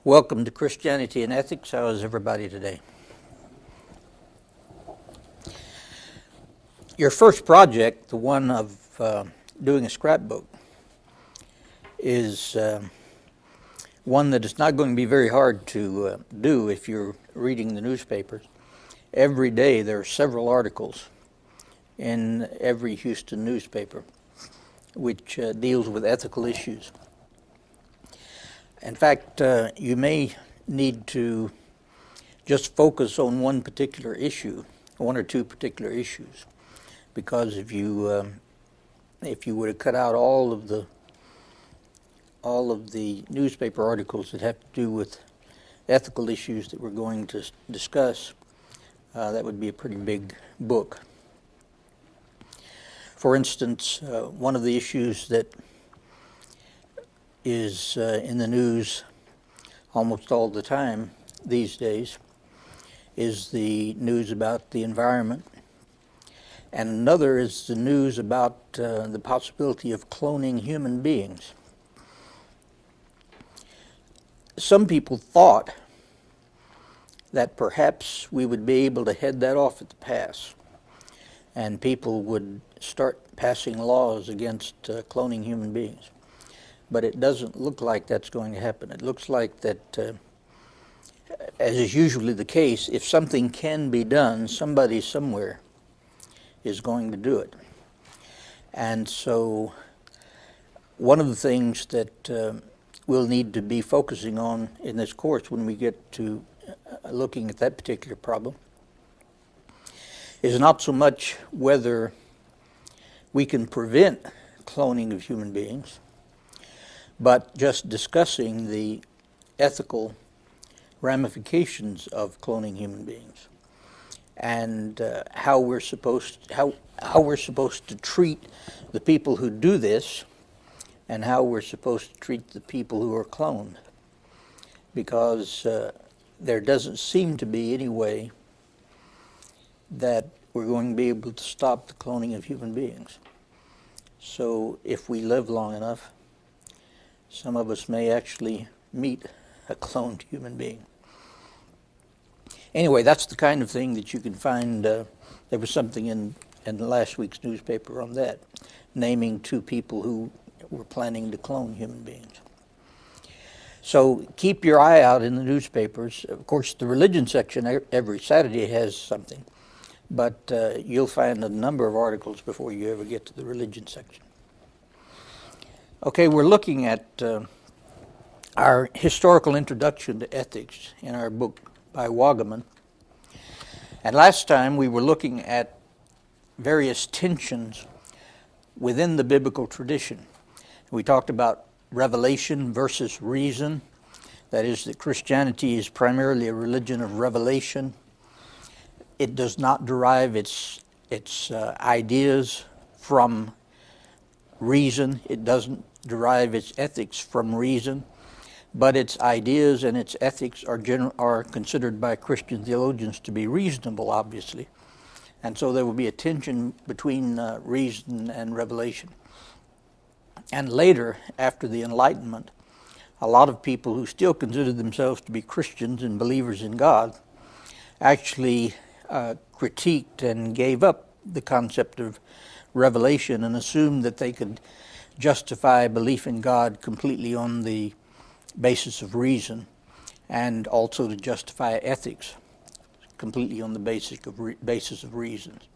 Welcome to Christianity and Ethics. How is everybody today? Your first project, the one of doing a scrapbook, is one that is not going to be very hard to do if you're reading the newspapers. Every day there are several articles in every Houston newspaper which deals with ethical issues. In fact, you may need to just focus on one particular issue, one or two particular issues, because if you were to cut out all of the newspaper articles that have to do with ethical issues that we're going to discuss, that would be a pretty big book. For instance, one of the issues that is in the news almost all the time these days is the news about the environment, and another is the news about the possibility of cloning human beings. Some people thought that perhaps we would be able to head that off at the pass, and people would start passing laws against cloning human beings. But it doesn't look like that's going to happen. It looks like that, as is usually the case, if something can be done, somebody somewhere is going to do it. And so one of the things that we'll need to be focusing on in this course when we get to looking at that particular problem is not so much whether we can prevent cloning of human beings, but just discussing the ethical ramifications of cloning human beings and how we're supposed to treat the people who do this and how we're supposed to treat the people who are cloned, because there doesn't seem to be any way that we're going to be able to stop the cloning of human beings. So if we live long enough, some of us may actually meet a cloned human being. Anyway, that's the kind of thing that you can find. There was something in last week's newspaper on that, naming two people who were planning to clone human beings. So keep your eye out in the newspapers. Of course, the religion section every Saturday has something, but you'll find a number of articles before you ever get to the religion section. Okay, we're looking at our historical introduction to ethics in our book by Wagaman. And last time we were looking at various tensions within the biblical tradition. We talked about revelation versus reason. That is, that Christianity is primarily a religion of revelation. It does not derive its ideas from reason. It doesn't derive its ethics from reason, but its ideas and its ethics are considered by Christian theologians to be reasonable, obviously. And so there will be a tension between reason and revelation. And later, after the Enlightenment, a lot of people who still considered themselves to be Christians and believers in God actually critiqued and gave up the concept of revelation and assumed that they could justify belief in God completely on the basis of reason, and also to justify ethics completely on the basis of reasons.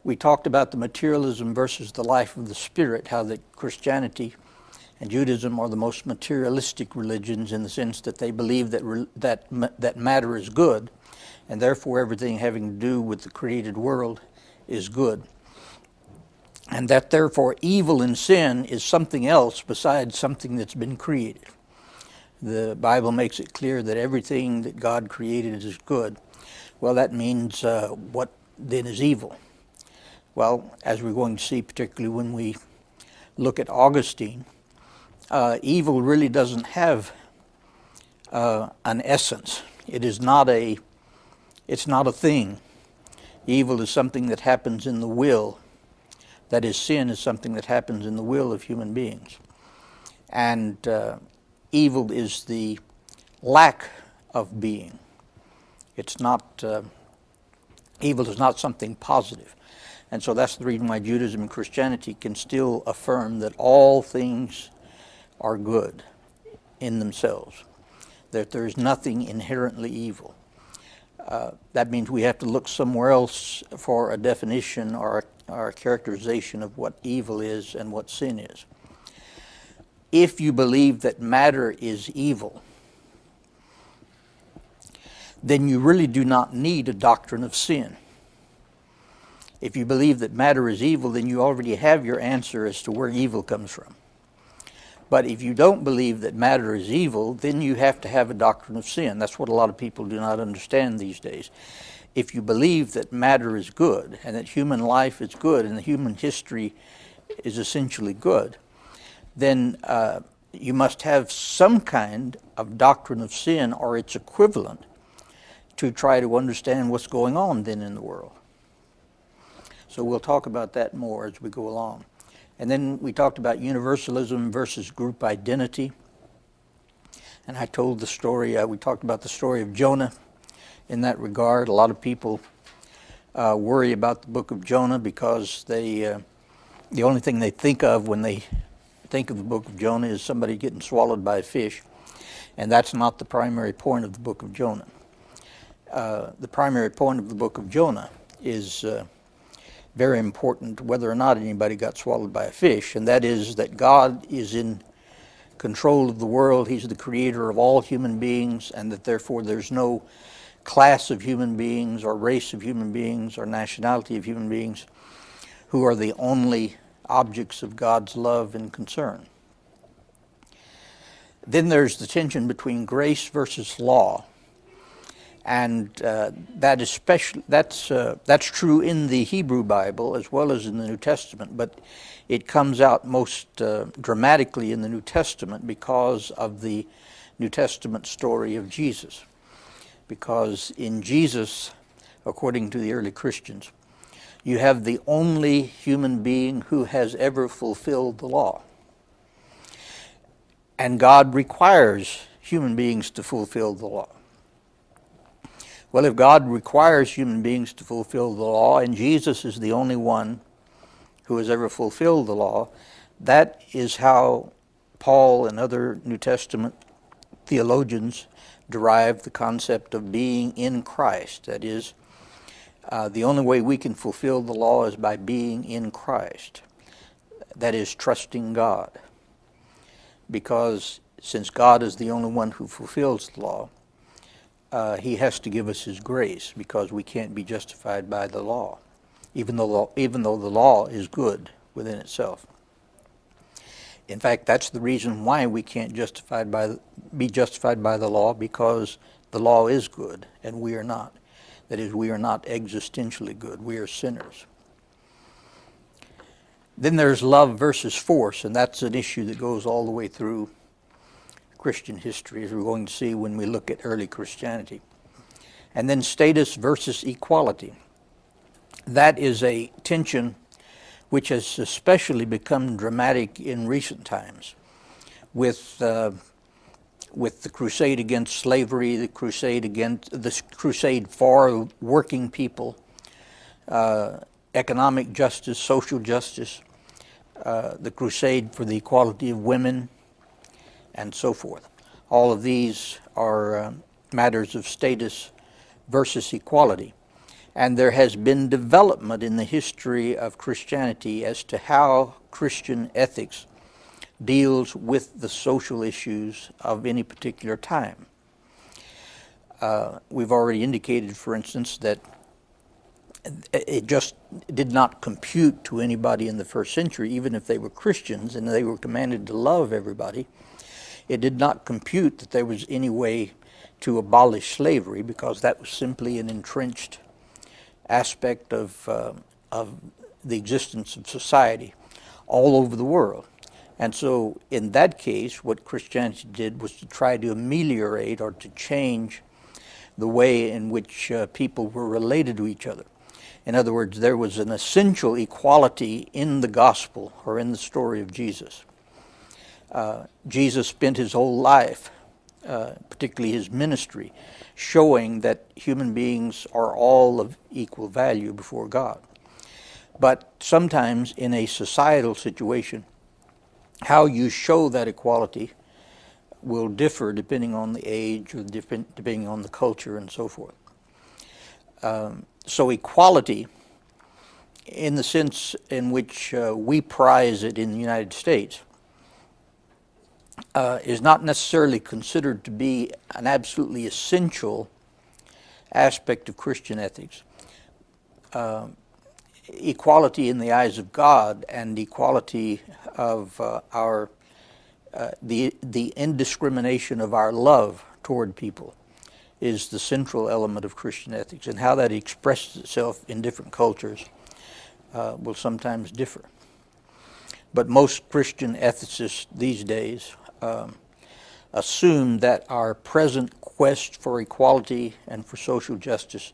We talked about the materialism versus the life of the Spirit, how that Christianity and Judaism are the most materialistic religions in the sense that they believe that matter is good, and therefore everything having to do with the created world is good. And that therefore evil and sin is something else besides something that's been created. The Bible makes it clear that everything that God created is good. Well, that means what then is evil? Well, as we're going to see, particularly when we look at Augustine, evil really doesn't have an essence. It's not a thing. Evil is something that happens in the will. That is, sin is something that happens in the will of human beings. And evil is the lack of being. It's not, evil is not something positive. And so that's the reason why Judaism and Christianity can still affirm that all things are good in themselves, that there's nothing inherently evil. That means we have to look somewhere else for a definition or a characterization of what evil is and what sin is. If you believe that matter is evil, then you really do not need a doctrine of sin. If you believe that matter is evil, then you already have your answer as to where evil comes from. But if you don't believe that matter is evil, then you have to have a doctrine of sin. That's what a lot of people do not understand these days. If you believe that matter is good, and that human life is good, and the human history is essentially good, then you must have some kind of doctrine of sin or its equivalent to try to understand what's going on then in the world. So we'll talk about that more as we go along. And then we talked about universalism versus group identity. And I told the story, we talked about the story of Jonah in that regard. A lot of people worry about the book of Jonah because the only thing they think of when they think of the book of Jonah is somebody getting swallowed by a fish. And that's not the primary point of the book of Jonah. The primary point of the book of Jonah is very important whether or not anybody got swallowed by a fish, and that is that God is in control of the world. He's the creator of all human beings, and that therefore there's no class of human beings or race of human beings or nationality of human beings who are the only objects of God's love and concern. Then there's the tension between grace versus law. And that's true in the Hebrew Bible as well as in the New Testament, but it comes out most dramatically in the New Testament because of the New Testament story of Jesus. Because in Jesus, according to the early Christians, you have the only human being who has ever fulfilled the law. And God requires human beings to fulfill the law. Well, if God requires human beings to fulfill the law, and Jesus is the only one who has ever fulfilled the law, that is how Paul and other New Testament theologians derive the concept of being in Christ. That is, the only way we can fulfill the law is by being in Christ. That is, trusting God. Because since God is the only one who fulfills the law, he has to give us his grace, because we can't be justified by the law, even though the law is good within itself. In fact, that's the reason why we can't be justified by the law, because the law is good and we are not. That is, we are not existentially good. We are sinners. Then there's love versus force, and that's an issue that goes all the way through Christian history, as we're going to see when we look at early Christianity. And then status versus equality. That is a tension which has especially become dramatic in recent times with the crusade against slavery, the crusade for working people, economic justice, social justice, the crusade for the equality of women, and so forth. All of these are matters of status versus equality. And there has been development in the history of Christianity as to how Christian ethics deals with the social issues of any particular time. We've already indicated, for instance, that it just did not compute to anybody in the first century, even if they were Christians and they were commanded to love everybody. It did not compute that there was any way to abolish slavery, because that was simply an entrenched aspect of the existence of society all over the world. And so in that case, what Christianity did was to try to ameliorate or to change the way in which people were related to each other. In other words, there was an essential equality in the gospel or in the story of Jesus. Jesus spent his whole life particularly his ministry, showing that human beings are all of equal value before God. But sometimes in a societal situation, how you show that equality will differ depending on the age or depending on the culture and so forth. So equality, in the sense in which we prize it in the United States, is not necessarily considered to be an absolutely essential aspect of Christian ethics. Equality in the eyes of God and equality of the indiscrimination of our love toward people is the central element of Christian ethics, and how that expresses itself in different cultures will sometimes differ. But most Christian ethicists these days assume that our present quest for equality and for social justice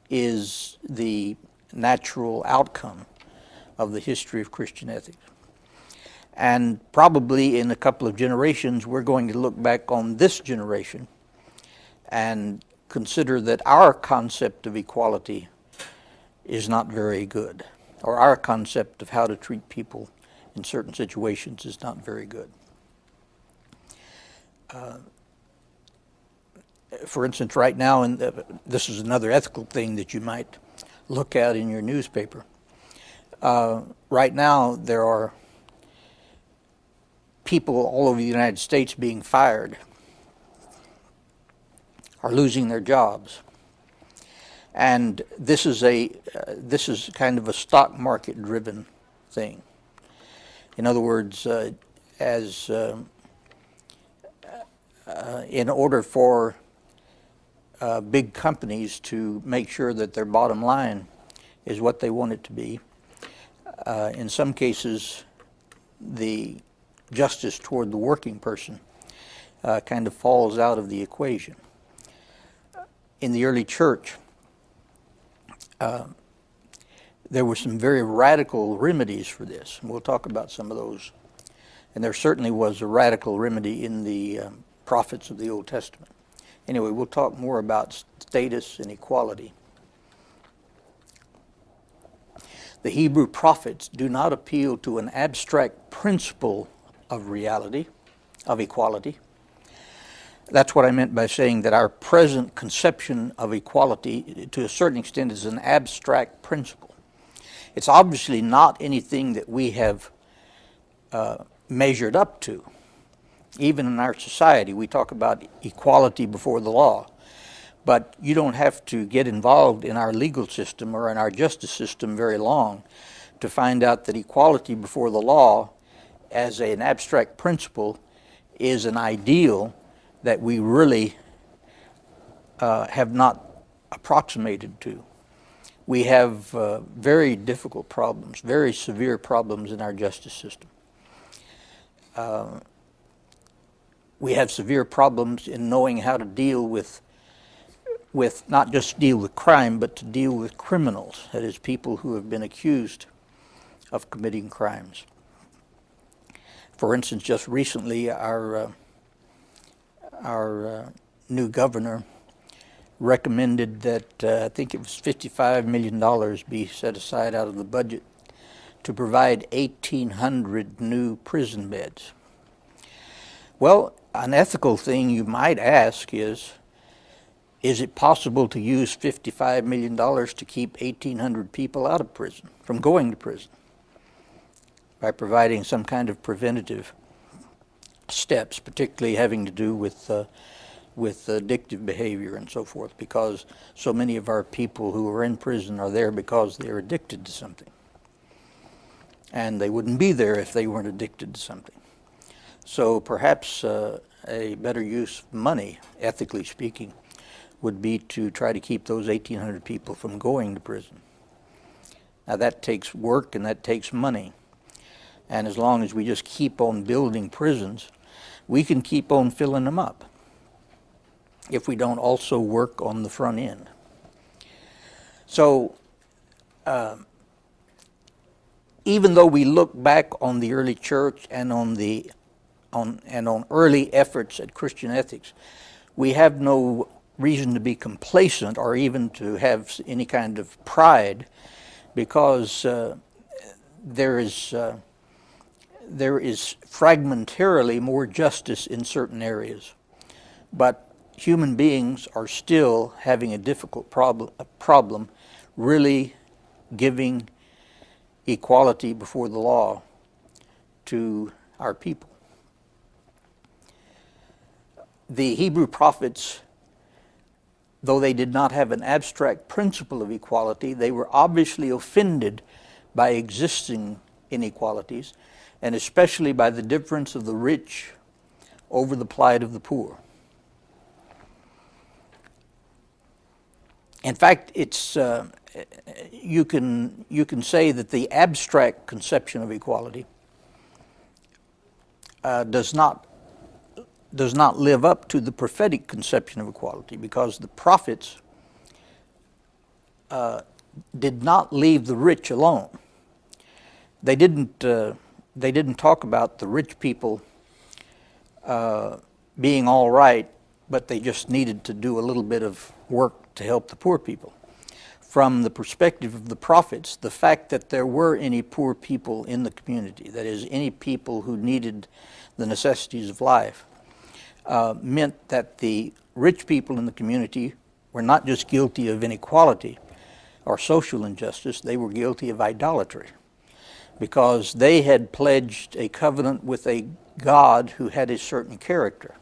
is the natural outcome of the history of Christian ethics. And probably in a couple of generations, we're going to look back on this generation and consider that our concept of equality is not very good, or our concept of how to treat people in certain situations is not very good. For instance, right now, and this is another ethical thing that you might look at in your newspaper. Right now, there are people all over the United States being fired, are losing their jobs, and this is kind of a stock market driven thing. In other words, in order for big companies to make sure that their bottom line is what they want it to be, in some cases the justice toward the working person kind of falls out of the equation. In the early church, there were some very radical remedies for this, and we'll talk about some of those. And there certainly was a radical remedy in the prophets of the Old Testament. Anyway, we'll talk more about status and equality. The Hebrew prophets do not appeal to an abstract principle of reality, of equality. That's what I meant by saying that our present conception of equality, to a certain extent, is an abstract principle. It's obviously not anything that we have measured up to. Even in our society, we talk about equality before the law. But you don't have to get involved in our legal system or in our justice system very long to find out that equality before the law as an abstract principle is an ideal that we really have not approximated to. We have very difficult problems, very severe problems in our justice system. We have severe problems in knowing how to deal with not just deal with crime, but to deal with criminals, that is, people who have been accused of committing crimes. For instance, just recently, our new governor recommended that I think it was $55 million be set aside out of the budget to provide 1,800 new prison beds. Well, an ethical thing you might ask is it possible to use $55 million to keep 1,800 people out of prison, from going to prison, by providing some kind of preventative steps, particularly having to do with addictive behavior and so forth, because so many of our people who are in prison are there because they're addicted to something. And they wouldn't be there if they weren't addicted to something. So perhaps a better use of money, ethically speaking, would be to try to keep those 1,800 people from going to prison. Now that takes work and that takes money. And as long as we just keep on building prisons, we can keep on filling them up if we don't also work on the front end. So even though we look back on the early church and on the on early efforts at Christian ethics, we have no reason to be complacent or even to have any kind of pride, because there is fragmentarily more justice in certain areas, but human beings are still having a difficult problem really giving equality before the law to our people. The Hebrew prophets, though they did not have an abstract principle of equality, they were obviously offended by existing inequalities, and especially by the difference of the rich over the plight of the poor. In fact, it's you can say that the abstract conception of equality does not live up to the prophetic conception of equality, because the prophets did not leave the rich alone. They didn't talk about the rich people being all right, but they just needed to do a little bit of work to help the poor people. From the perspective of the prophets, the fact that there were any poor people in the community, that is, any people who needed the necessities of life, meant that the rich people in the community were not just guilty of inequality or social injustice, they were guilty of idolatry, because they had pledged a covenant with a God who had a certain character.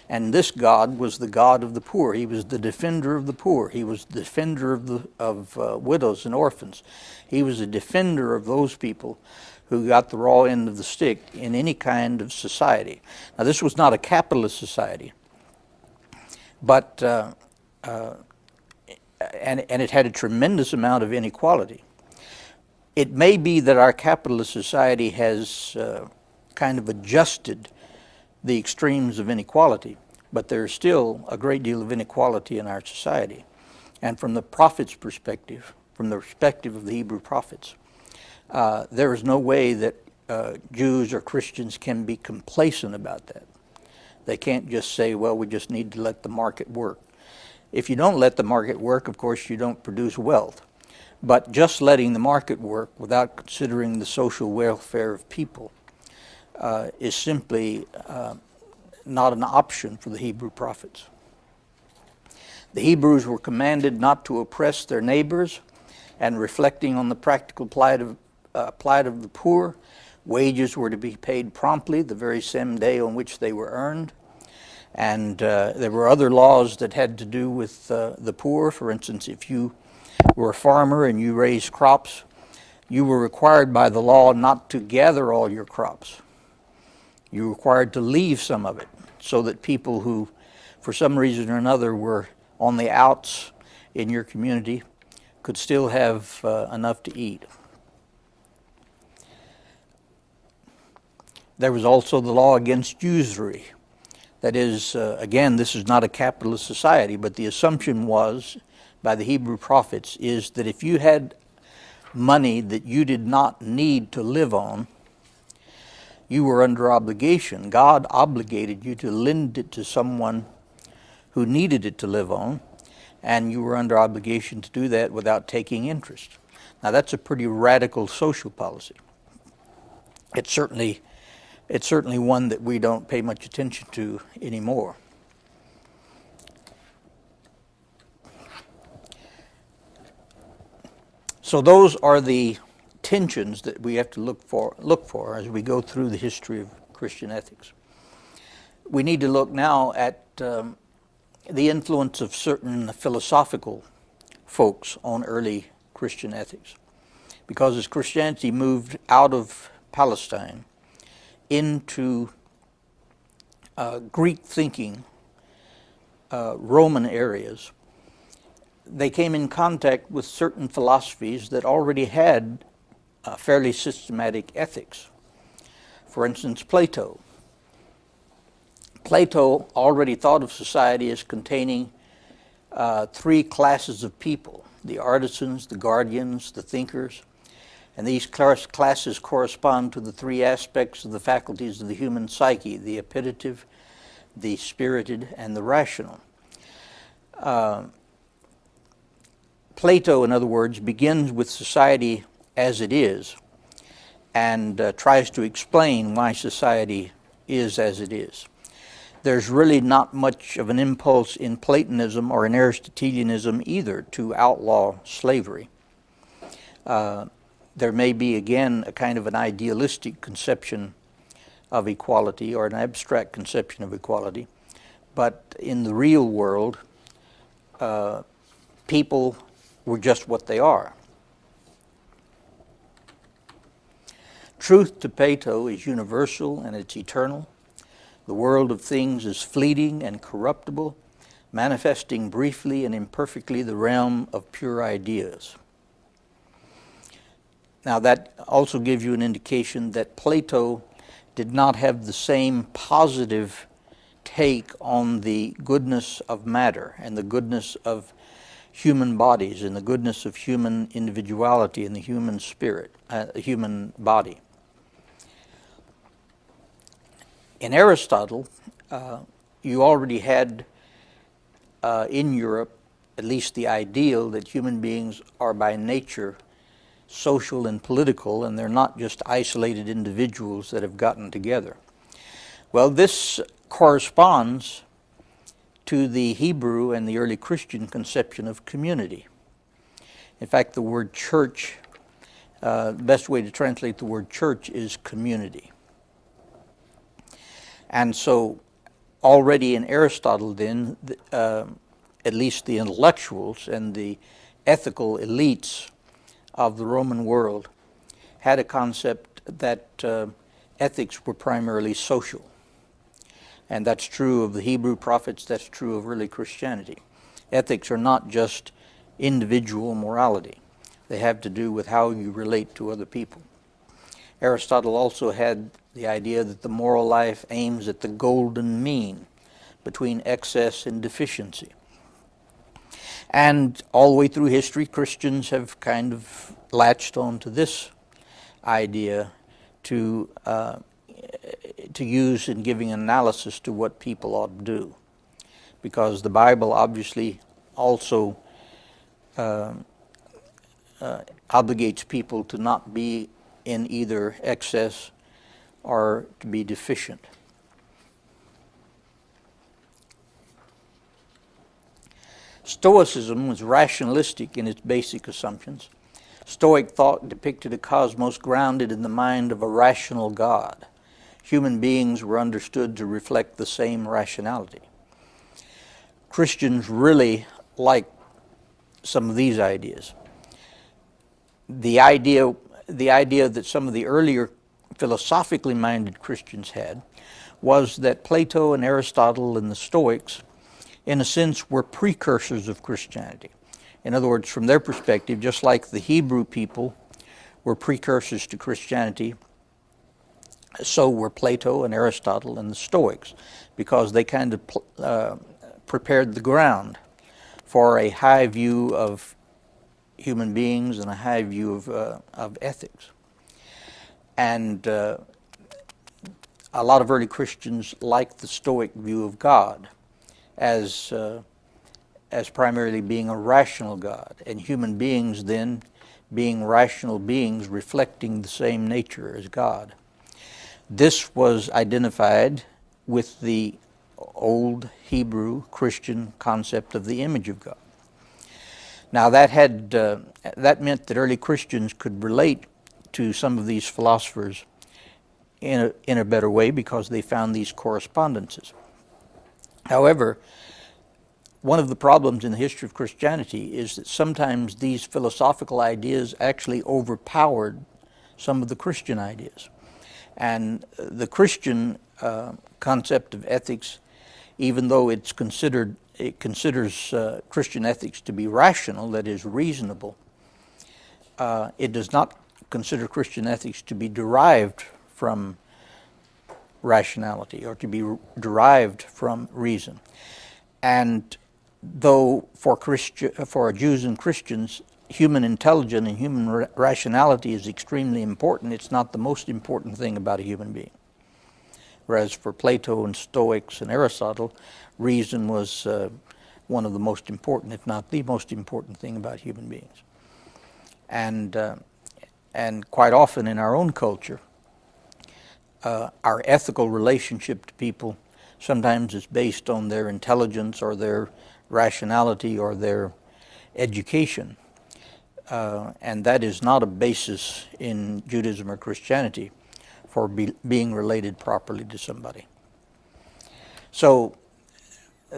And this God was the God of the poor. He was the defender of the poor. He was the defender of widows and orphans. He was a defender of those people who got the raw end of the stick in any kind of society. Now, this was not a capitalist society, but and it had a tremendous amount of inequality. It may be that our capitalist society has kind of adjusted the extremes of inequality, but there's still a great deal of inequality in our society. And from the prophet's perspective, from the perspective of the Hebrew prophets, there is no way that Jews or Christians can be complacent about that. They can't just say, well, we just need to let the market work. If you don't let the market work, of course, you don't produce wealth. But just letting the market work without considering the social welfare of people is simply not an option for the Hebrew prophets. The Hebrews were commanded not to oppress their neighbors, and reflecting on the practical plight of the poor, wages were to be paid promptly the very same day on which they were earned. And there were other laws that had to do with the poor. For instance, if you were a farmer and you raised crops, you were required by the law not to gather all your crops. You were required to leave some of it, so that people who, for some reason or another, were on the outs in your community could still have enough to eat. There was also the law against usury. That is, again, this is not a capitalist society, but the assumption was, by the Hebrew prophets, is that if you had money that you did not need to live on, you were under obligation. God obligated you to lend it to someone who needed it to live on, and you were under obligation to do that without taking interest. Now, that's a pretty radical social policy. It's certainly one that we don't pay much attention to anymore. So those are the tensions that we have to look for as we go through the history of Christian ethics. We need to look now at the influence of certain philosophical folks on early Christian ethics, because as Christianity moved out of Palestine into Greek thinking, Roman areas, they came in contact with certain philosophies that already had fairly systematic ethics. For instance, Plato. Plato already thought of society as containing three classes of people: the artisans, the guardians, the thinkers. And these classes correspond to the three aspects of the faculties of the human psyche: the appetitive, the spirited, and the rational. Plato, in other words, begins with society as it is and tries to explain why society is as it is. There's really not much of an impulse in Platonism or in Aristotelianism either to outlaw slavery. There may be, again, a kind of an idealistic conception of equality or an abstract conception of equality, but in the real world, people were just what they are. Truth to Plato is universal and it's eternal. The world of things is fleeting and corruptible, manifesting briefly and imperfectly the realm of pure ideas. Now that also gives you an indication that Plato did not have the same positive take on the goodness of matter and the goodness of human bodies and the goodness of human individuality and the human spirit, the human body. In Aristotle, you already had in Europe at least the ideal that human beings are by nature social and political, and they're not just isolated individuals that have gotten together. Well, this corresponds to the Hebrew and the early Christian conception of community. In fact, the word church, the best way to translate the word church is community. And so already in Aristotle then, at least the intellectuals and the ethical elites of the Roman world had a concept that ethics were primarily social. And that's true of the Hebrew prophets, that's true of early Christianity. Ethics are not just individual morality. They have to do with how you relate to other people. Aristotle also had the idea that the moral life aims at the golden mean between excess and deficiency. And all the way through history, Christians have kind of latched onto this idea to use in giving analysis to what people ought to do. Because the Bible obviously also obligates people to not be in either excess or to be deficient. Stoicism was rationalistic in its basic assumptions. Stoic thought depicted a cosmos grounded in the mind of a rational God. Human beings were understood to reflect the same rationality. Christians really like some of these ideas. The idea that some of the earlier philosophically minded Christians had was that Plato and Aristotle and the Stoics, in a sense, were precursors of Christianity. In other words, from their perspective, just like the Hebrew people were precursors to Christianity, so were Plato and Aristotle and the Stoics, because they kind of prepared the ground for a high view of human beings and a high view of ethics. And a lot of early Christians liked the Stoic view of God as primarily being a rational God, and human beings then being rational beings reflecting the same nature as God. This was identified with the old Hebrew Christian concept of the image of God. Now that meant that early Christians could relate to some of these philosophers in a better way because they found these correspondences. However, one of the problems in the history of Christianity is that sometimes these philosophical ideas actually overpowered some of the Christian ideas. And the Christian concept of ethics, even though it considers Christian ethics to be rational, that is reasonable, it does not consider Christian ethics to be derived from rationality or to be derived from reason. And though for Jews and Christians human intelligence and human rationality is extremely important, it's not the most important thing about a human being. Whereas for Plato and Stoics and Aristotle, reason was one of the most important, if not the most important thing about human beings. And quite often in our own culture, our ethical relationship to people sometimes is based on their intelligence or their rationality or their education. And that is not a basis in Judaism or Christianity for being related properly to somebody. So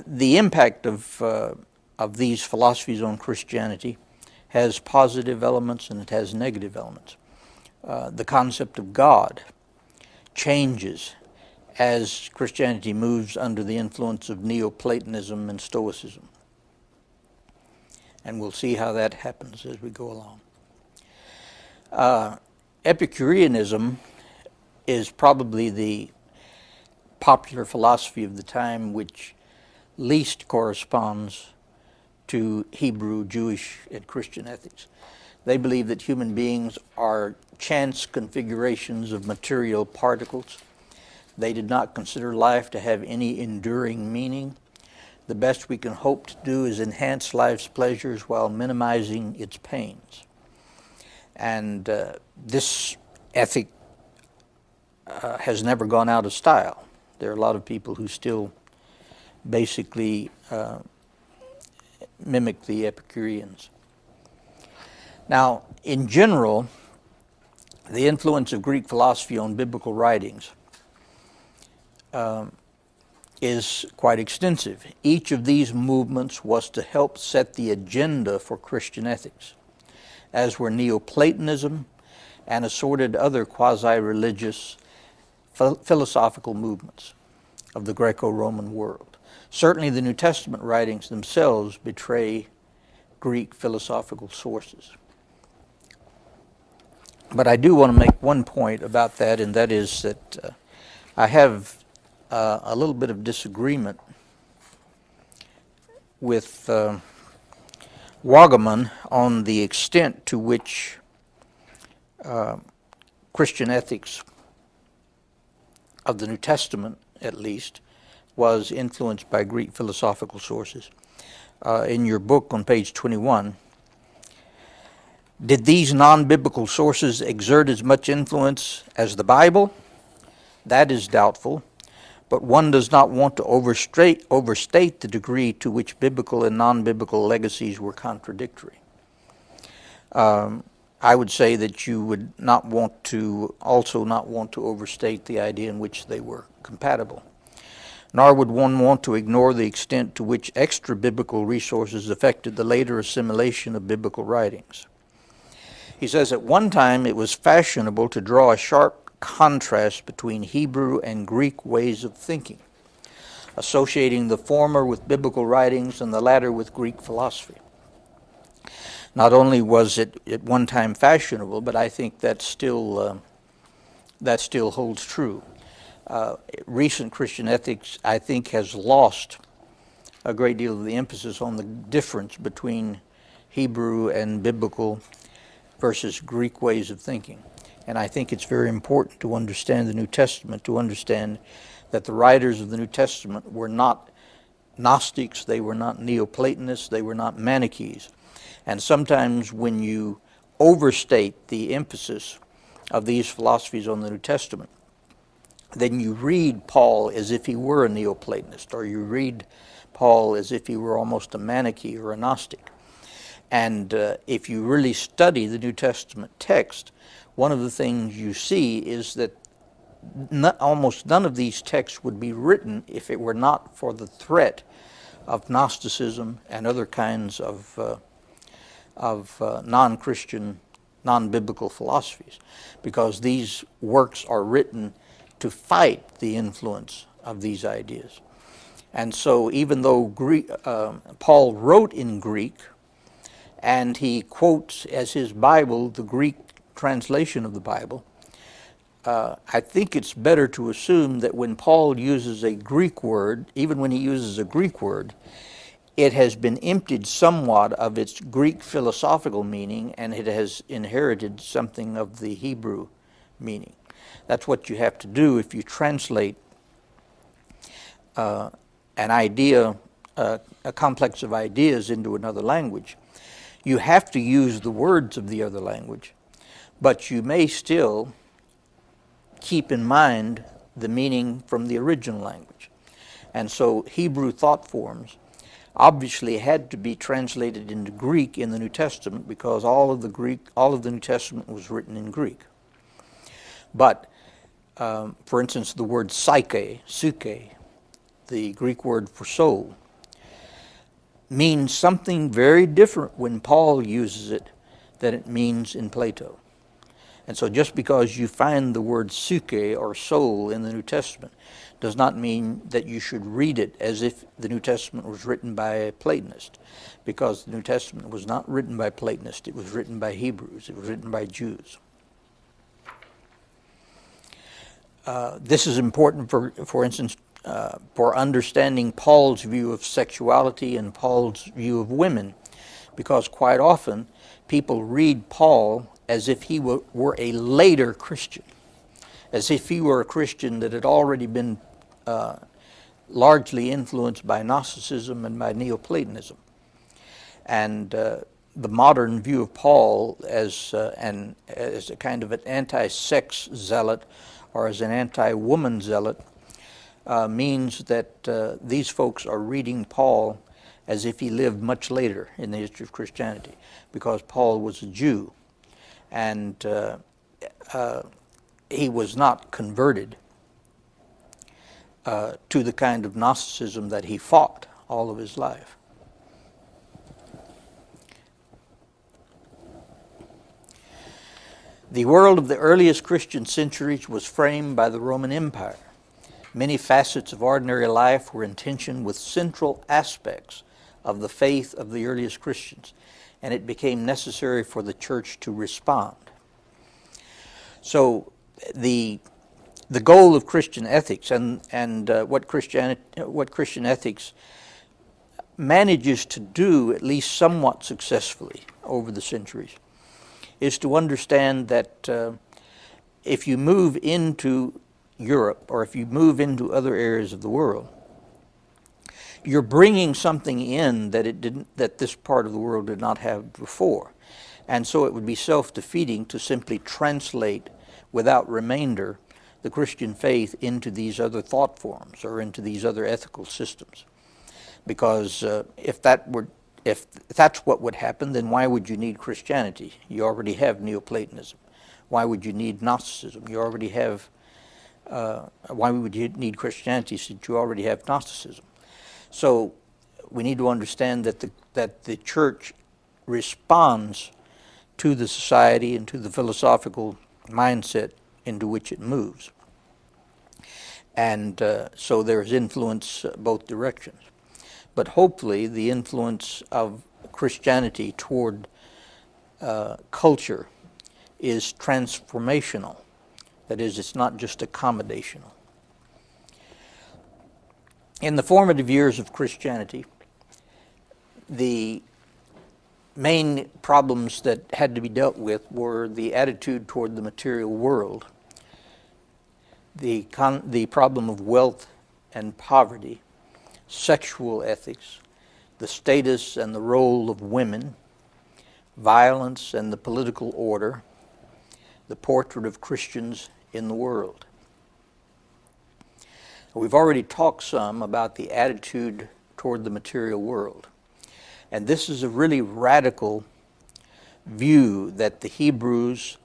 the impact of these philosophies on Christianity has positive elements and it has negative elements. The concept of God changes as Christianity moves under the influence of Neoplatonism and Stoicism. And we'll see how that happens as we go along. Epicureanism is probably the popular philosophy of the time which least corresponds to Hebrew, Jewish, and Christian ethics. They believe that human beings are chance configurations of material particles. They did not consider life to have any enduring meaning. The best we can hope to do is enhance life's pleasures while minimizing its pains. And this ethic has never gone out of style. There are a lot of people who still basically mimic the Epicureans. Now, in general, the influence of Greek philosophy on biblical writings is quite extensive. Each of these movements was to help set the agenda for Christian ethics, as were Neoplatonism and assorted other quasi-religious philosophical movements of the Greco-Roman world. Certainly the New Testament writings themselves betray Greek philosophical sources. But I do want to make one point about that, and that is that I have a little bit of disagreement with Wagaman on the extent to which Christian ethics of the New Testament, at least, was influenced by Greek philosophical sources. In your book on page 21, did these non-biblical sources exert as much influence as the Bible? That is doubtful, but one does not want to overstate the degree to which biblical and non-biblical legacies were contradictory. I would say that you would not want to overstate the idea in which they were compatible. Nor would one want to ignore the extent to which extra-biblical resources affected the later assimilation of biblical writings. He says, at one time it was fashionable to draw a sharp contrast between Hebrew and Greek ways of thinking, associating the former with biblical writings and the latter with Greek philosophy. Not only was it at one time fashionable, but I think that still holds true. Recent Christian ethics, I think, has lost a great deal of the emphasis on the difference between Hebrew and biblical versus Greek ways of thinking. And I think it's very important to understand the New Testament, to understand that the writers of the New Testament were not Gnostics, they were not Neoplatonists, they were not Manichees. And sometimes when you overstate the emphasis of these philosophies on the New Testament, then you read Paul as if he were a Neoplatonist, or you read Paul as if he were almost a Manichee or a Gnostic. And if you really study the New Testament text, one of the things you see is that almost none of these texts would be written if it were not for the threat of Gnosticism and other kinds of non-Christian, non-biblical philosophies, because these works are written to fight the influence of these ideas. And so even though Paul wrote in Greek, and he quotes as his Bible the Greek translation of the Bible, I think it's better to assume that when Paul uses a Greek word, even when he uses a Greek word, it has been emptied somewhat of its Greek philosophical meaning, and it has inherited something of the Hebrew meaning. That's what you have to do if you translate an idea, a complex of ideas into another language. You have to use the words of the other language, but you may still keep in mind the meaning from the original language. And so Hebrew thought forms obviously had to be translated into Greek in the New Testament, because all of the New Testament was written in Greek. But for instance, the word psyche, the Greek word for soul, means something very different when Paul uses it than it means in Plato. And so just because you find the word psyche or soul in the New Testament does not mean that you should read it as if the New Testament was written by a Platonist, because the New Testament was not written by Platonists. It was written by Hebrews. It was written by Jews. This is important, for instance, for understanding Paul's view of sexuality and Paul's view of women, because quite often people read Paul as if he were a later Christian, as if he were a Christian that had already been largely influenced by Gnosticism and by Neoplatonism. And the modern view of Paul as a kind of an anti-sex zealot or as an anti-woman zealot means that these folks are reading Paul as if he lived much later in the history of Christianity, because Paul was a Jew, and he was not converted to the kind of Gnosticism that he fought all of his life. The world of the earliest Christian centuries was framed by the Roman Empire. Many facets of ordinary life were in tension with central aspects of the faith of the earliest Christians, and it became necessary for the church to respond. So the goal of Christian ethics and what Christian ethics manages to do, at least somewhat successfully over the centuries, is to understand that if you move into Europe or if you move into other areas of the world, you're bringing something in that this part of the world did not have before. And so it would be self-defeating to simply translate without remainder the Christian faith into these other thought forms or into these other ethical systems. Because if that's what would happen, then why would you need Christianity? You already have Neoplatonism. Why would you need Gnosticism? You already have. Why would you need Christianity since you already have Gnosticism? So we need to understand that the church responds to the society and to the philosophical mindset into which it moves. And so there's influence both directions. But hopefully the influence of Christianity toward culture is transformational. That is, it's not just accommodational. In the formative years of Christianity, the main problems that had to be dealt with were the attitude toward the material world, the problem of wealth and poverty, sexual ethics, the status and the role of women, violence and the political order, the portrait of Christians in the world. We've already talked some about the attitude toward the material world. And this is a really radical view that the Hebrews,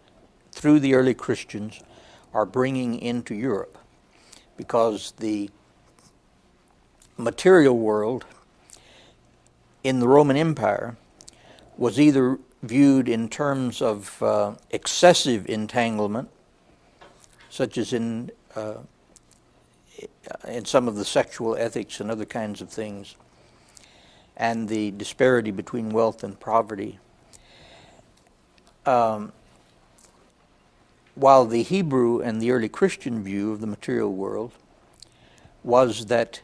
through the early Christians, are bringing into Europe, because the material world in the Roman Empire was either viewed in terms of excessive entanglement, such as in some of the sexual ethics and other kinds of things, and the disparity between wealth and poverty. While the Hebrew and the early Christian view of the material world was that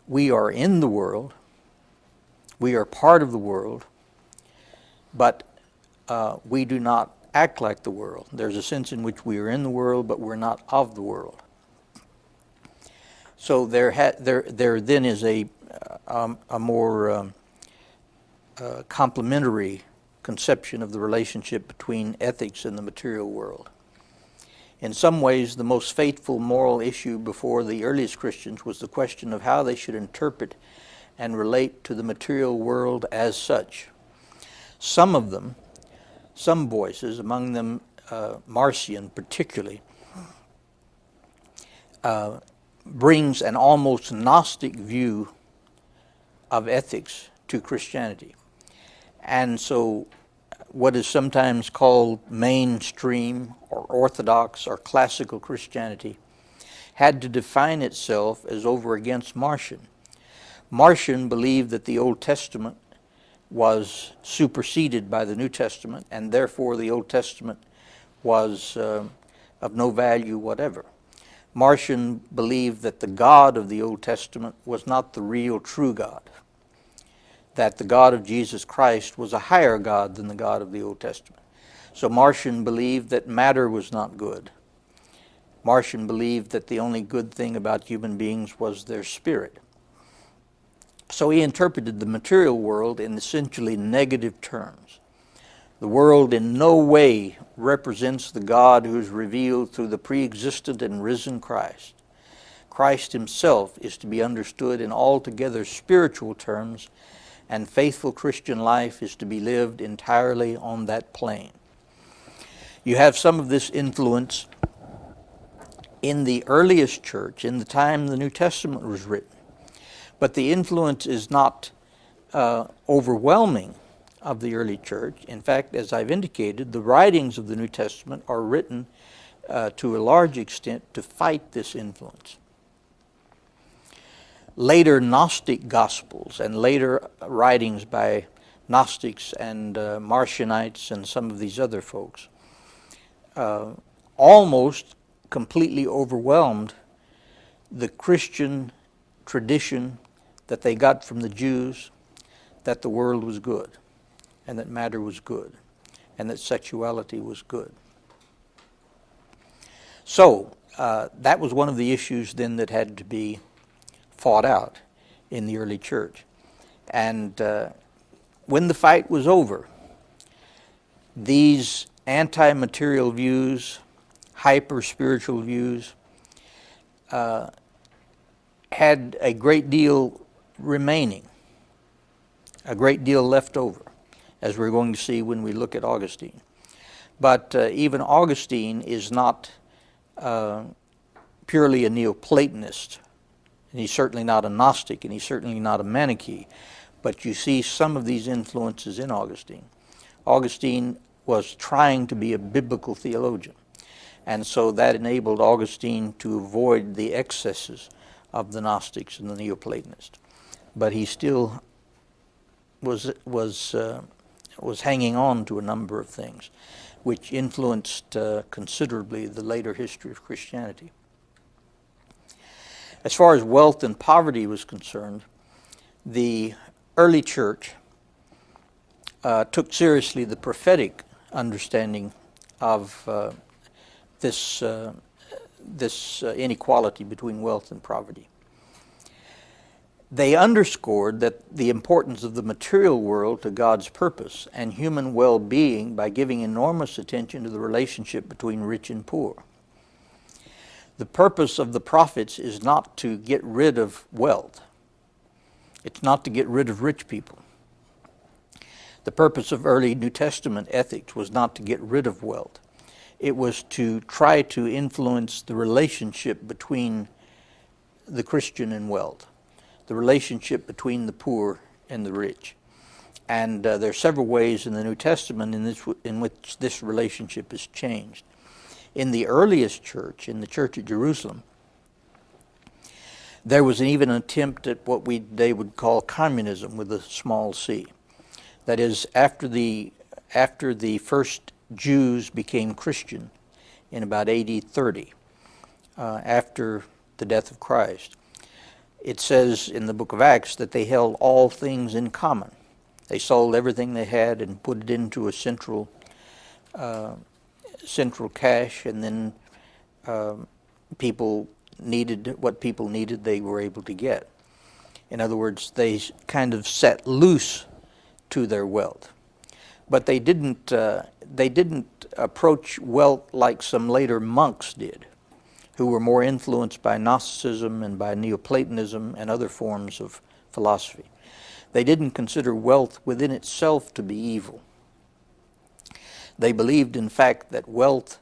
we are in the world, We are part of the world, but we do not act like the world. There's a sense in which we are in the world, but we're not of the world. So there then is a more complementary conception of the relationship between ethics and the material world. In some ways, the most faithful moral issue before the earliest Christians was the question of how they should interpret and relate to the material world as such. Some of them, some voices, among them Marcion particularly, brings an almost Gnostic view of ethics to Christianity. And so what is sometimes called mainstream or orthodox or classical Christianity had to define itself as over against Marcion. Marcion believed that the Old Testament was superseded by the New Testament, and therefore the Old Testament was of no value whatever. Marcion believed that the God of the Old Testament was not the real true God, that the God of Jesus Christ was a higher God than the God of the Old Testament. So Marcion believed that matter was not good. Marcion believed that the only good thing about human beings was their spirit. So he interpreted the material world in essentially negative terms. The world in no way represents the God who is revealed through the pre-existent and risen Christ. Christ himself is to be understood in altogether spiritual terms, and faithful Christian life is to be lived entirely on that plane. You have some of this influence in the earliest church, in the time the New Testament was written. But the influence is not overwhelming of the early church. In fact, as I've indicated, the writings of the New Testament are written to a large extent to fight this influence. Later Gnostic Gospels and later writings by Gnostics and Marcionites and some of these other folks almost completely overwhelmed the Christian tradition that they got from the Jews, that the world was good, and that matter was good, and that sexuality was good. So that was one of the issues then that had to be fought out in the early church. And when the fight was over, these anti-material views, hyper-spiritual views, had a great deal remaining, a great deal left over, as we're going to see when we look at Augustine. But even Augustine is not purely a Neoplatonist, and he's certainly not a Gnostic, and he's certainly not a Manichae, but you see some of these influences in Augustine. Augustine was trying to be a biblical theologian, and so that enabled Augustine to avoid the excesses of the Gnostics and the Neoplatonists. But he still was hanging on to a number of things which influenced considerably the later history of Christianity. As far as wealth and poverty was concerned, the early church took seriously the prophetic understanding of this inequality between wealth and poverty. They underscored that the importance of the material world to God's purpose and human well-being by giving enormous attention to the relationship between rich and poor. The purpose of the prophets is not to get rid of wealth. It's not to get rid of rich people. The purpose of early New Testament ethics was not to get rid of wealth. It was to try to influence the relationship between the Christian and wealth, the relationship between the poor and the rich. And there are several ways in the New Testament in which this relationship is changed. In the earliest church, in the church at Jerusalem, there was even an attempt at what they would call communism with a small c. That is, after the first Jews became Christian in about AD 30, after the death of Christ, it says in the book of Acts that they held all things in common. They sold everything they had and put it into a central cache, and then people needed what people needed, they were able to get. In other words, they kind of set loose to their wealth. But they didn't approach wealth like some later monks did, who were more influenced by Gnosticism and by Neoplatonism and other forms of philosophy. They didn't consider wealth within itself to be evil. They believed, in fact, that wealth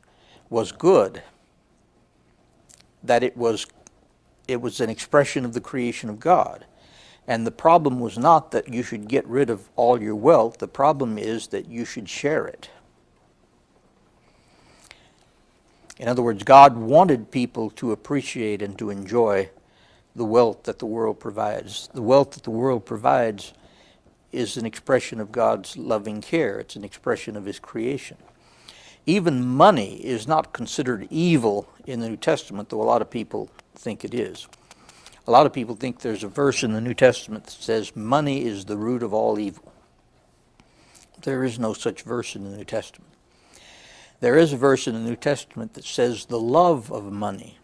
was good, that it was an expression of the creation of God. And the problem was not that you should get rid of all your wealth. The problem is that you should share it. In other words, God wanted people to appreciate and to enjoy the wealth that the world provides. The wealth that the world provides is an expression of God's loving care. It's an expression of His creation. Even money is not considered evil in the New Testament, though a lot of people think it is. A lot of people think there's a verse in the New Testament that says money is the root of all evil. There is no such verse in the New Testament. There is a verse in the New Testament that says the love of money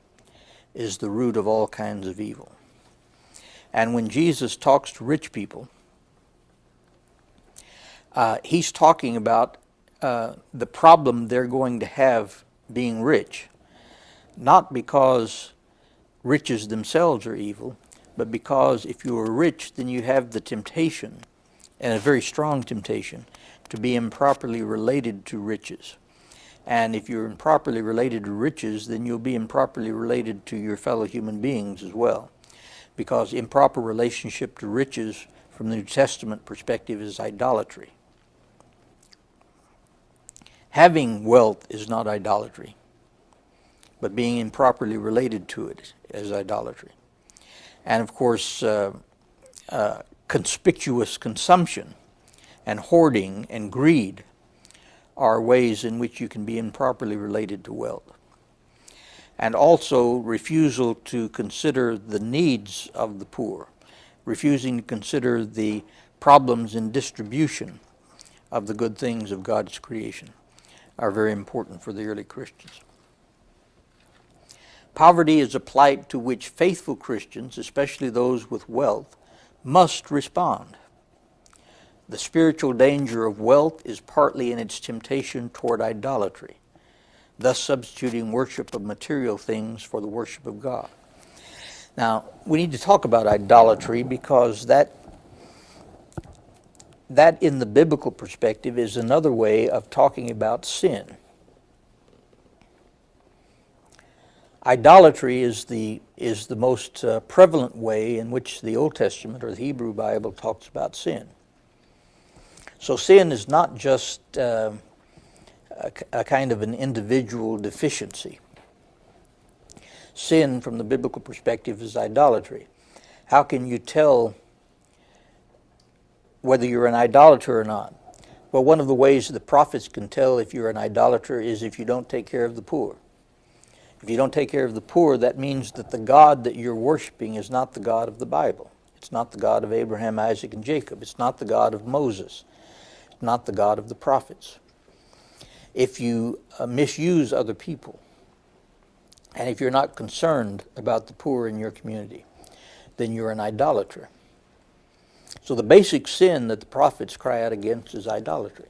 is the root of all kinds of evil. And when Jesus talks to rich people, He's talking about the problem they're going to have being rich, not because riches themselves are evil, but because if you are rich, then you have the temptation, and a very strong temptation, to be improperly related to riches. And if you're improperly related to riches, then you'll be improperly related to your fellow human beings as well. Because improper relationship to riches from the New Testament perspective is idolatry. Having wealth is not idolatry, but being improperly related to it is idolatry. And of course, conspicuous consumption and hoarding and greed are ways in which you can be improperly related to wealth. And also refusal to consider the needs of the poor, refusing to consider the problems in distribution of the good things of God's creation are very important for the early Christians. Poverty is a plight to which faithful Christians, especially those with wealth, must respond. The spiritual danger of wealth is partly in its temptation toward idolatry, thus substituting worship of material things for the worship of God. Now, we need to talk about idolatry because that in the biblical perspective is another way of talking about sin. Idolatry is the most prevalent way in which the Old Testament or the Hebrew Bible talks about sin. So sin is not just a kind of an individual deficiency. Sin, from the biblical perspective, is idolatry. How can you tell whether you're an idolater or not? Well, one of the ways the prophets can tell if you're an idolater is if you don't take care of the poor. If you don't take care of the poor, that means that the God that you're worshiping is not the God of the Bible. It's not the God of Abraham, Isaac, and Jacob. It's not the God of Moses. It's not the God of the prophets. If you misuse other people, and if you're not concerned about the poor in your community, then you're an idolater. So the basic sin that the prophets cry out against is idolatry.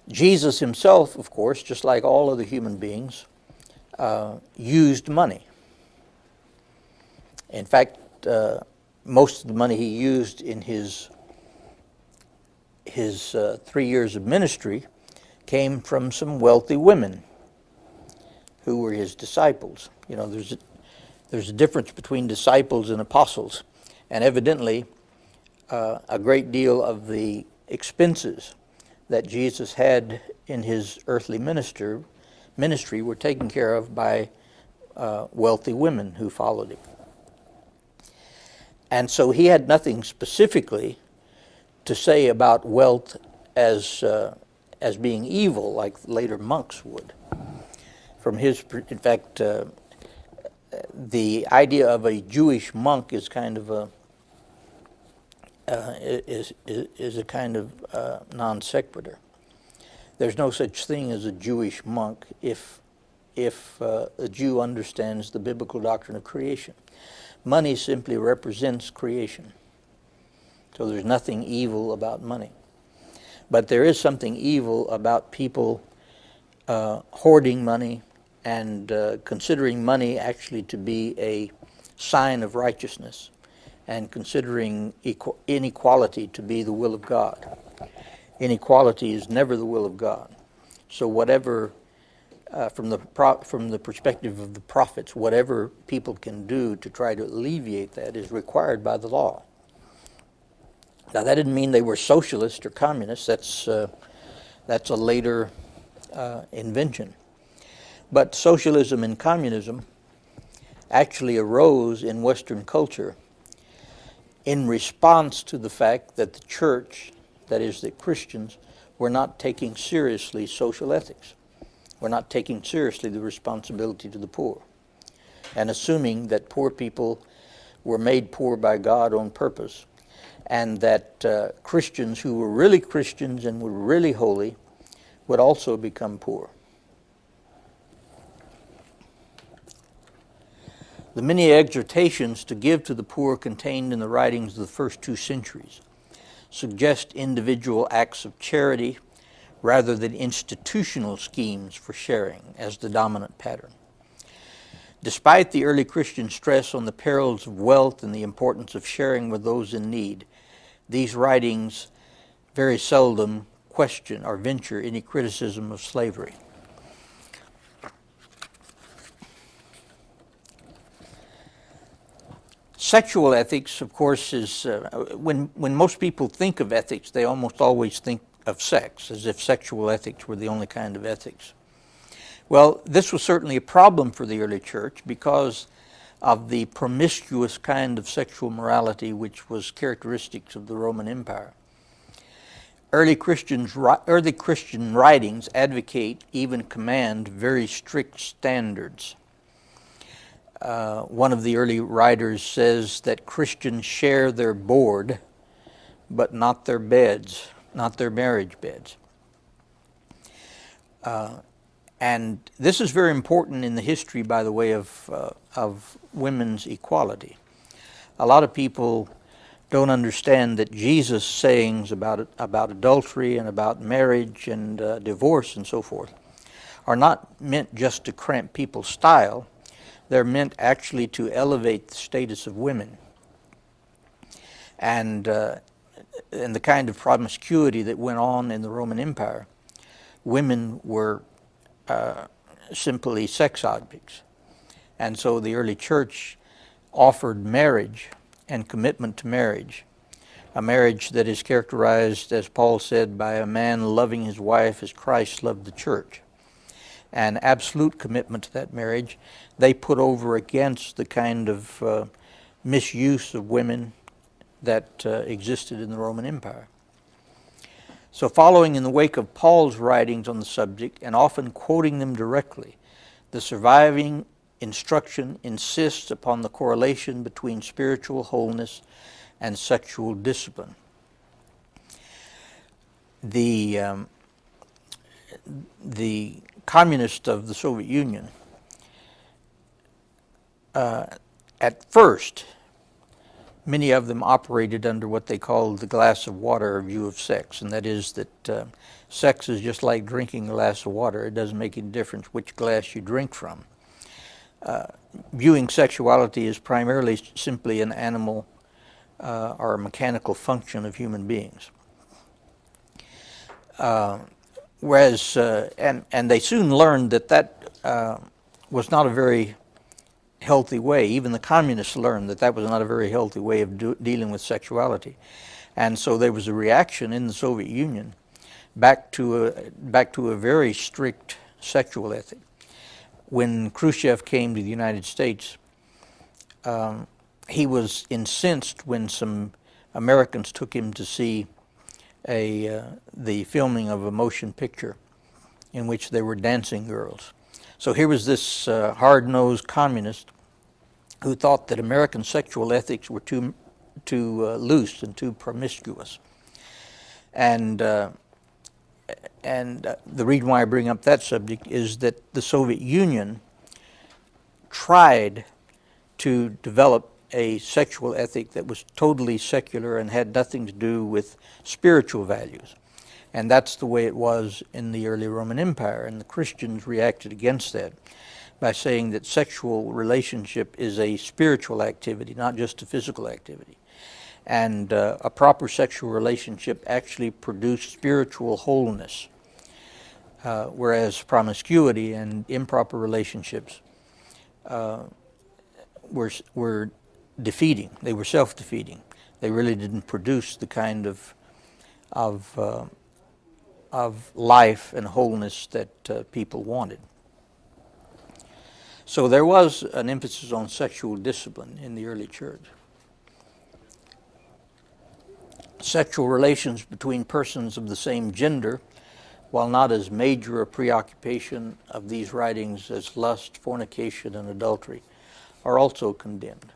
Jesus himself, of course, just like all other human beings, used money. In fact, most of the money he used in his 3 years of ministry came from some wealthy women who were his disciples. You know, there's a difference between disciples and apostles, and evidently a great deal of the expenses that Jesus had in his earthly ministry were taken care of by wealthy women who followed him. And so he had nothing specifically to say about wealth as being evil, like later monks would. in fact, the idea of a Jewish monk is kind of a non sequitur. There's no such thing as a Jewish monk if a Jew understands the biblical doctrine of creation. Money simply represents creation. So there's nothing evil about money. But there is something evil about people hoarding money and considering money actually to be a sign of righteousness, and considering inequality to be the will of God. Inequality is never the will of God. So whatever, from the perspective of the prophets, whatever people can do to try to alleviate that is required by the law. Now that didn't mean they were socialists or communists. That's a later invention. But socialism and communism actually arose in Western culture in response to the fact that the church, that is, that Christians, were not taking seriously social ethics. We're not taking seriously the responsibility to the poor, and assuming that poor people were made poor by God on purpose, and that Christians who were really Christians and were really holy would also become poor. The many exhortations to give to the poor contained in the writings of the first 2 centuries suggest individual acts of charity rather than institutional schemes for sharing as the dominant pattern. Despite the early Christian stress on the perils of wealth and the importance of sharing with those in need, these writings very seldom question or venture any criticism of slavery. Sexual ethics, of course, is when most people think of ethics, they almost always think of sex, as if sexual ethics were the only kind of ethics. Well, this was certainly a problem for the early church because of the promiscuous kind of sexual morality which was characteristic of the Roman Empire. Early Christian writings advocate, even command, very strict standards. One of the early writers says that Christians share their board, but not their beds, not their marriage beds. And this is very important in the history, by the way, of women's equality. A lot of people don't understand that Jesus' sayings about adultery and about marriage and divorce and so forth are not meant just to cramp people's style. They're meant actually to elevate the status of women. And the kind of promiscuity that went on in the Roman Empire, women were simply sex objects. And so the early church offered marriage and commitment to marriage, a marriage that is characterized, as Paul said, by a man loving his wife as Christ loved the church. An absolute commitment to that marriage they put over against the kind of misuse of women that existed in the Roman Empire. So following in the wake of Paul's writings on the subject and often quoting them directly, the surviving instruction insists upon the correlation between spiritual wholeness and sexual discipline. The communists of the Soviet Union, at first, many of them operated under what they called the glass of water view of sex, and that is that sex is just like drinking a glass of water. It doesn't make any difference which glass you drink from. Viewing sexuality as primarily simply an animal or a mechanical function of human beings. Whereas, and they soon learned that was not a very healthy way. Even the communists learned that was not a very healthy way of dealing with sexuality. And so there was a reaction in the Soviet Union back to a very strict sexual ethic. When Khrushchev came to the United States, he was incensed when some Americans took him to see the filming of a motion picture in which there were dancing girls. So here was this hard-nosed communist who thought that American sexual ethics were too loose and too promiscuous. And the reason why I bring up that subject is that the Soviet Union tried to develop a sexual ethic that was totally secular and had nothing to do with spiritual values. And that's the way it was in the early Roman Empire, and the Christians reacted against that by saying that sexual relationship is a spiritual activity, not just a physical activity. And a proper sexual relationship actually produced spiritual wholeness, whereas promiscuity and improper relationships were defeating. They were self-defeating. They really didn't produce the kind of life and wholeness that people wanted. So there was an emphasis on sexual discipline in the early church. Sexual relations between persons of the same gender, while not as major a preoccupation of these writings as lust, fornication, and adultery, are also condemned.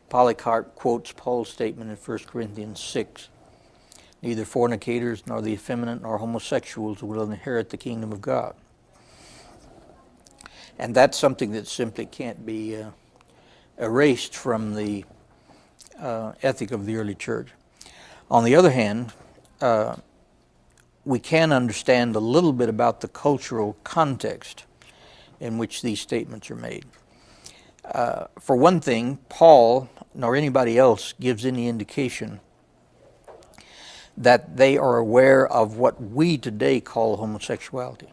Polycarp quotes Paul's statement in 1 Corinthians 6, "Neither fornicators, nor the effeminate, nor homosexuals will inherit the kingdom of God." And that's something that simply can't be erased from the ethic of the early church. On the other hand, we can understand a little bit about the cultural context in which these statements are made. For one thing, Paul, nor anybody else, gives any indication that they are aware of what we today call homosexuality.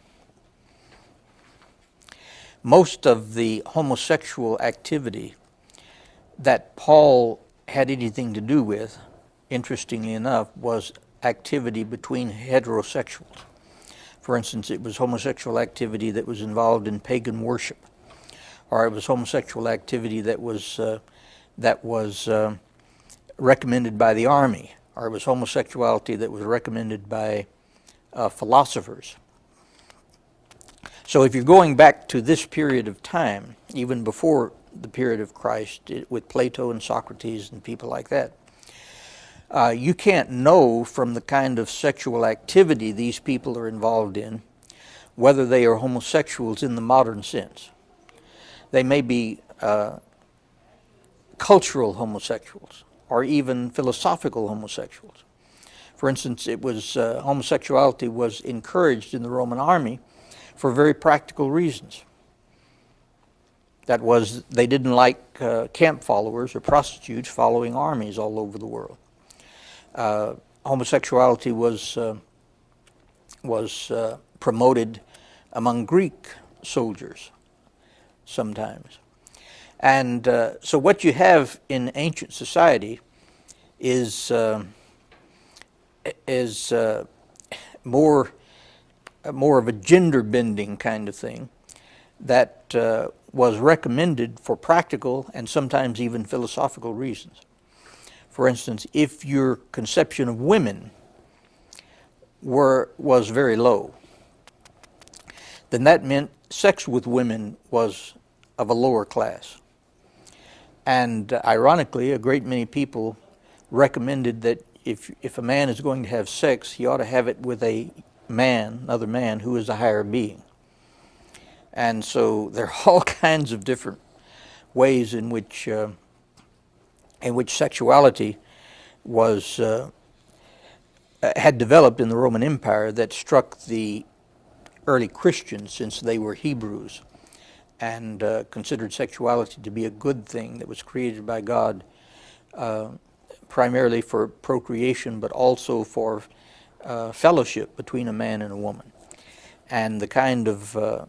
Most of the homosexual activity that Paul had anything to do with, interestingly enough, was activity between heterosexuals. For instance, it was homosexual activity that was involved in pagan worship, or it was homosexual activity that was recommended by the army, or it was homosexuality that was recommended by philosophers. So if you're going back to this period of time, even before the period of Christ, with Plato and Socrates and people like that, you can't know from the kind of sexual activity these people are involved in whether they are homosexuals in the modern sense. They may be cultural homosexuals or even philosophical homosexuals. For instance, homosexuality was encouraged in the Roman army for very practical reasons. That was, they didn't like camp followers or prostitutes following armies all over the world. Homosexuality was promoted among Greek soldiers sometimes. And so what you have in ancient society is more of a gender-bending kind of thing that was recommended for practical and sometimes even philosophical reasons. For instance, if your conception of women was very low, then that meant sex with women was of a lower class. And ironically, a great many people recommended that if a man is going to have sex, he ought to have it with another man who is a higher being. And so there are all kinds of different ways in which sexuality had developed in the Roman Empire that struck the early Christians, since they were Hebrews and considered sexuality to be a good thing that was created by God, primarily for procreation, but also for fellowship between a man and a woman. And the kind of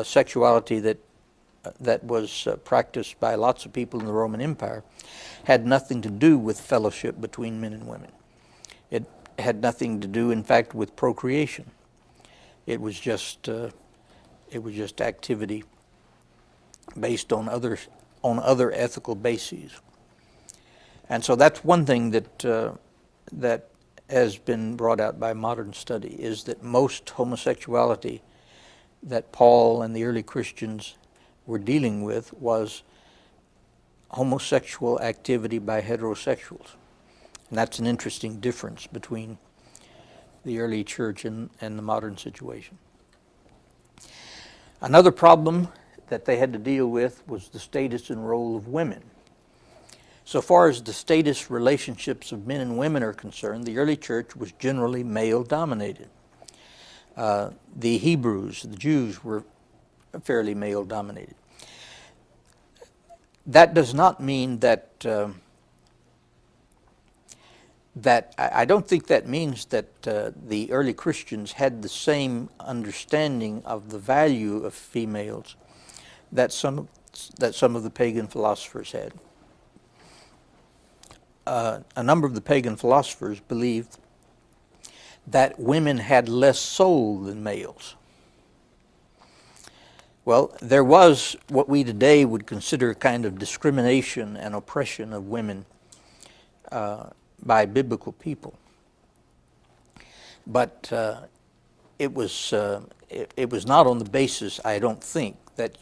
sexuality that was practiced by lots of people in the Roman Empire had nothing to do with fellowship between men and women. It had nothing to do, in fact, with procreation. It was just activity based on other ethical bases. And so that's one thing that has been brought out by modern study, is that most homosexuality that Paul and the early Christians were dealing with was homosexual activity by heterosexuals. And that's an interesting difference between the early church and the modern situation. Another problem that they had to deal with was the status and role of women. So far as the status relationships of men and women are concerned, the early church was generally male-dominated. The Hebrews, the Jews, were fairly male-dominated. That does not mean that I don't think that means that the early Christians had the same understanding of the value of females that some of the pagan philosophers had. A number of the pagan philosophers believed that women had less soul than males. Well, there was what we today would consider a kind of discrimination and oppression of women by biblical people, but it was not on the basis, I don't think, that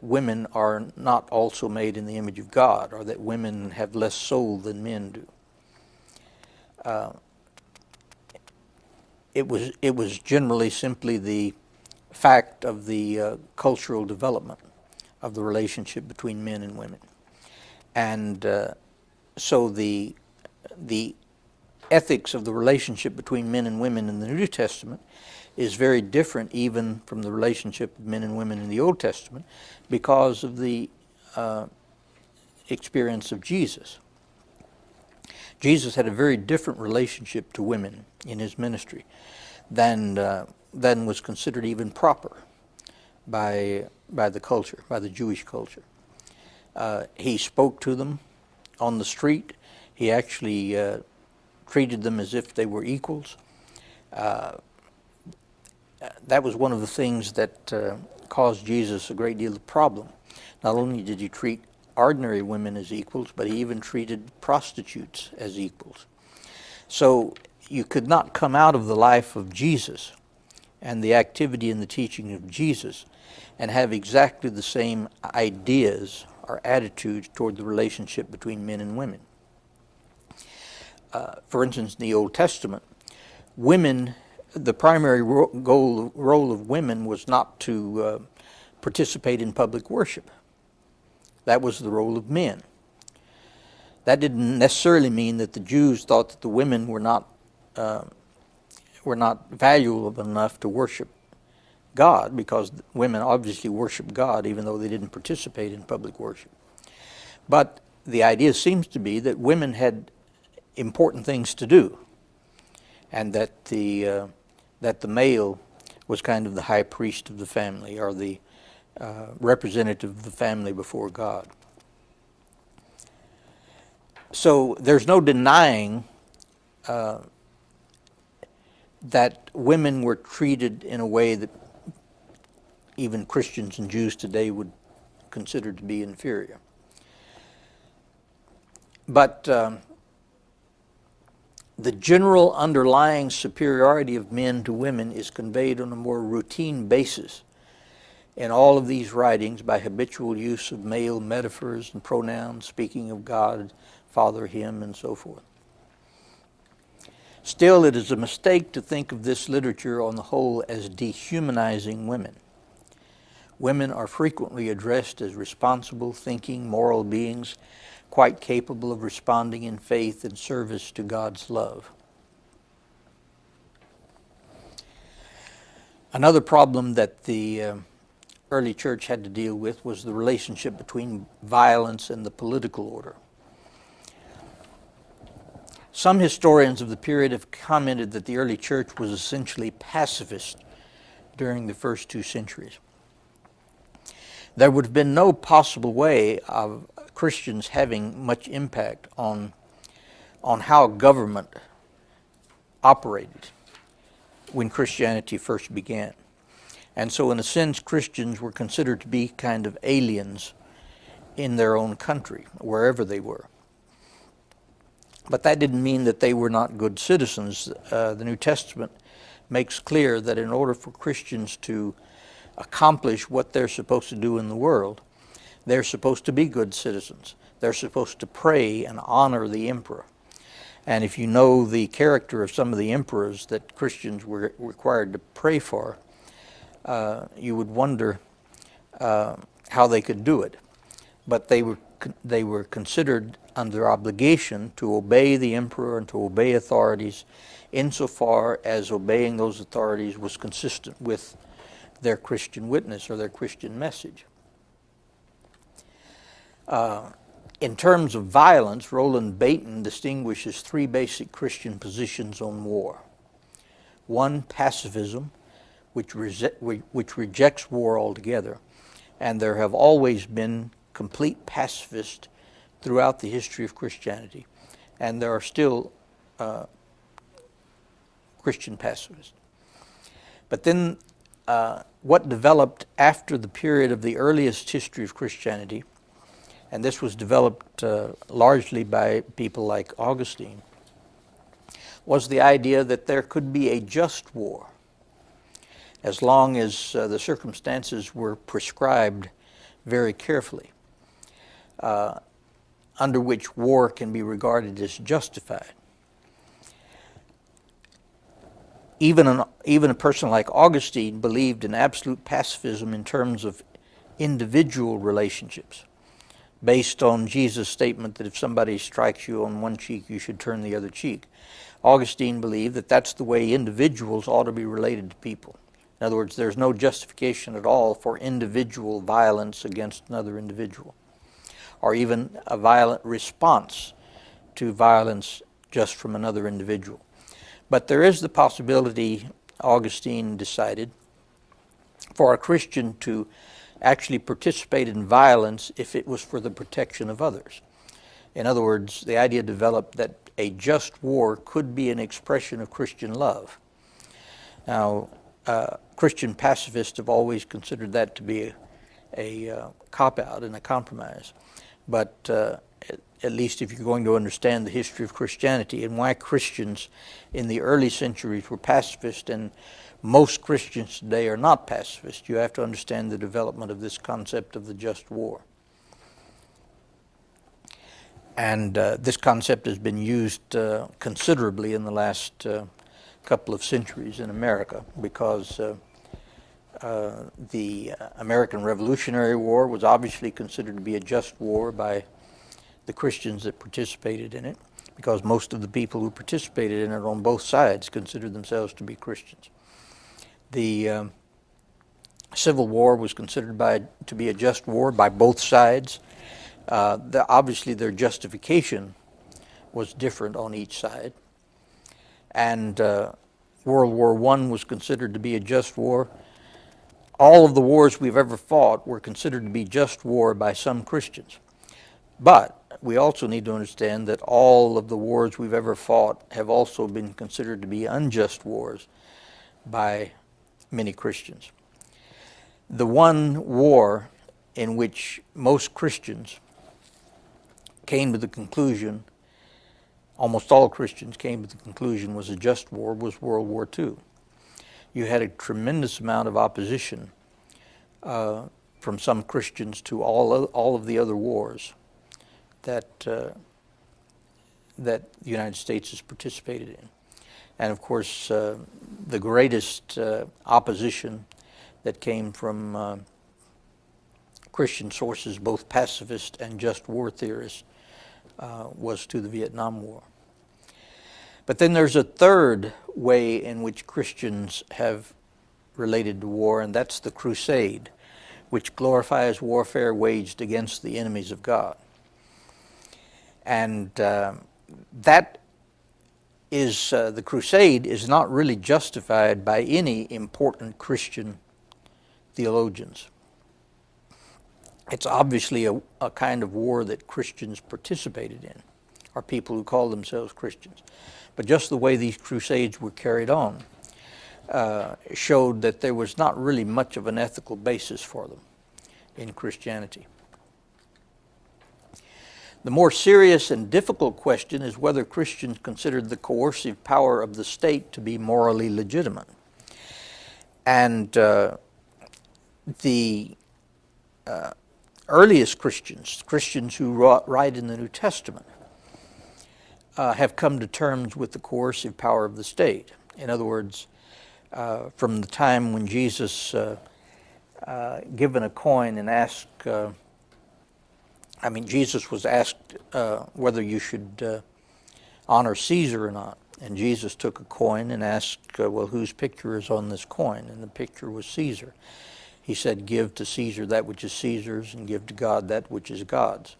women are not also made in the image of God, or that women have less soul than men do. It was generally simply the fact of the cultural development of the relationship between men and women, and so the ethics of the relationship between men and women in the New Testament is very different even from the relationship of men and women in the Old Testament because of the experience of Jesus. Jesus had a very different relationship to women in his ministry than was considered even proper by the culture, by the Jewish culture. He spoke to them on the street. He actually treated them as if they were equals. That was one of the things that caused Jesus a great deal of problem. Not only did he treat ordinary women as equals, but he even treated prostitutes as equals. So you could not come out of the life of Jesus and the activity and the teaching of Jesus and have exactly the same ideas or attitudes toward the relationship between men and women. For instance, in the Old Testament, women, the primary role of women was not to participate in public worship. That was the role of men. That didn't necessarily mean that the Jews thought that the women were not valuable enough to worship God, because women obviously worship God even though they didn't participate in public worship. But the idea seems to be that women had important things to do, and that the male was kind of the high priest of the family, or the representative of the family before God. So there's no denying that women were treated in a way that even Christians and Jews today would consider to be inferior. But the general underlying superiority of men to women is conveyed on a more routine basis in all of these writings by habitual use of male metaphors and pronouns, speaking of God, Father, Him, and so forth. Still, it is a mistake to think of this literature on the whole as dehumanizing women. Women are frequently addressed as responsible, thinking, moral beings, quite capable of responding in faith and service to God's love. Another problem that the early church had to deal with was the relationship between violence and the political order. Some historians of the period have commented that the early church was essentially pacifist during the first 2 centuries. There would have been no possible way of Christians having much impact on how government operated when Christianity first began. And so in a sense, Christians were considered to be kind of aliens in their own country, wherever they were. But that didn't mean that they were not good citizens. The New Testament makes clear that in order for Christians to accomplish what they're supposed to do in the world, they're supposed to be good citizens. They're supposed to pray and honor the emperor. And if you know the character of some of the emperors that Christians were required to pray for, you would wonder how they could do it. But they were considered under obligation to obey the emperor and to obey authorities insofar as obeying those authorities was consistent with their Christian witness or their Christian message. In terms of violence, Roland Bainton distinguishes three basic Christian positions on war. One, pacifism, which rejects war altogether, and there have always been complete pacifists throughout the history of Christianity, and there are still Christian pacifists. But then what developed after the period of the earliest history of Christianity, and this was developed largely by people like Augustine, was the idea that there could be a just war as long as the circumstances were prescribed very carefully, under which war can be regarded as justified. Even a person like Augustine believed in absolute pacifism in terms of individual relationships, based on Jesus' statement that if somebody strikes you on one cheek, you should turn the other cheek. Augustine believed that that's the way individuals ought to be related to people. In other words, there's no justification at all for individual violence against another individual, or even a violent response to violence just from another individual. But there is the possibility, Augustine decided, for a Christian to actually participate in violence if it was for the protection of others. In other words, the idea developed that a just war could be an expression of Christian love. Now, Christian pacifists have always considered that to be a cop-out and a compromise. But at least if you're going to understand the history of Christianity and why Christians in the early centuries were pacifist and most Christians today are not pacifist, you have to understand the development of this concept of the just war. And this concept has been used considerably in the last couple of centuries in America, because the American Revolutionary War was obviously considered to be a just war by the Christians that participated in it, because most of the people who participated in it on both sides considered themselves to be Christians. The Civil War was considered to be a just war by both sides. Obviously their justification was different on each side. And World War I was considered to be a just war. All of the wars we've ever fought were considered to be just war by some Christians. But we also need to understand that all of the wars we've ever fought have also been considered to be unjust wars by many Christians. The one war in which most Christians came to the conclusion, almost all Christians came to the conclusion was a just war, was World War II. You had a tremendous amount of opposition from some Christians to all of the other wars that the United States has participated in. And of course, the greatest opposition that came from Christian sources, both pacifist and just war theorists, was to the Vietnam War. But then there's a third way in which Christians have related to war, and that's the crusade, which glorifies warfare waged against the enemies of God. And that is, the crusade is not really justified by any important Christian theologians. It's obviously a kind of war that Christians participated in, or people who call themselves Christians. But just the way these crusades were carried on showed that there was not really much of an ethical basis for them in Christianity. The more serious and difficult question is whether Christians considered the coercive power of the state to be morally legitimate. And the earliest Christians who write in the New Testament, have come to terms with the coercive power of the state. In other words, from the time when Jesus given a coin and asked, Jesus was asked whether you should honor Caesar or not. And Jesus took a coin and asked, well, whose picture is on this coin? And the picture was Caesar. He said, give to Caesar that which is Caesar's, and give to God that which is God's.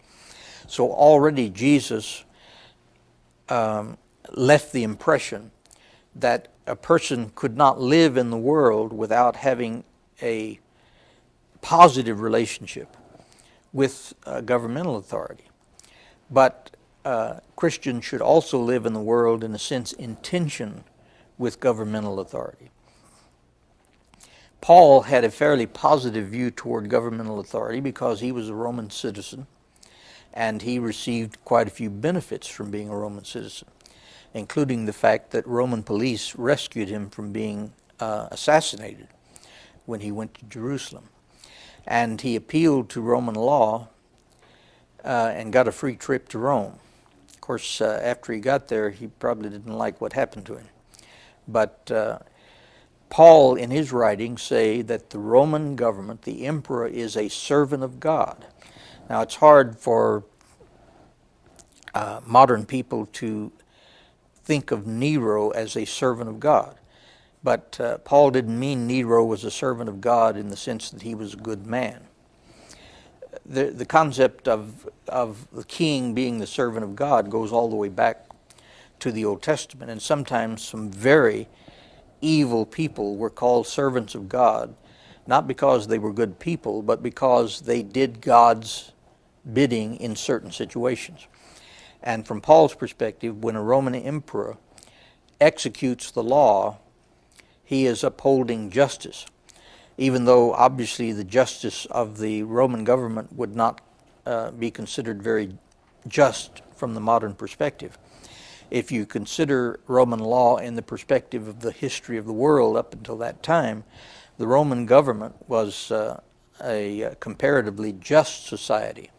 So already Jesus left the impression that a person could not live in the world without having a positive relationship with governmental authority. But Christians should also live in the world, in a sense, in tension with governmental authority. Paul had a fairly positive view toward governmental authority because he was a Roman citizen, and he received quite a few benefits from being a Roman citizen, including the fact that Roman police rescued him from being assassinated when he went to Jerusalem. And he appealed to Roman law and got a free trip to Rome. Of course, after he got there, he probably didn't like what happened to him. But Paul, in his writings, say that the Roman government, the emperor, is a servant of God. Now, it's hard for modern people to think of Nero as a servant of God. But Paul didn't mean Nero was a servant of God in the sense that he was a good man. The concept of the king being the servant of God goes all the way back to the Old Testament, and sometimes some very evil people were called servants of God, not because they were good people, but because they did God's bidding in certain situations. And from Paul's perspective, when a Roman emperor executes the law, he is upholding justice, even though obviously the justice of the Roman government would not be considered very just from the modern perspective. If you consider Roman law in the perspective of the history of the world up until that time, the Roman government was a comparatively just society,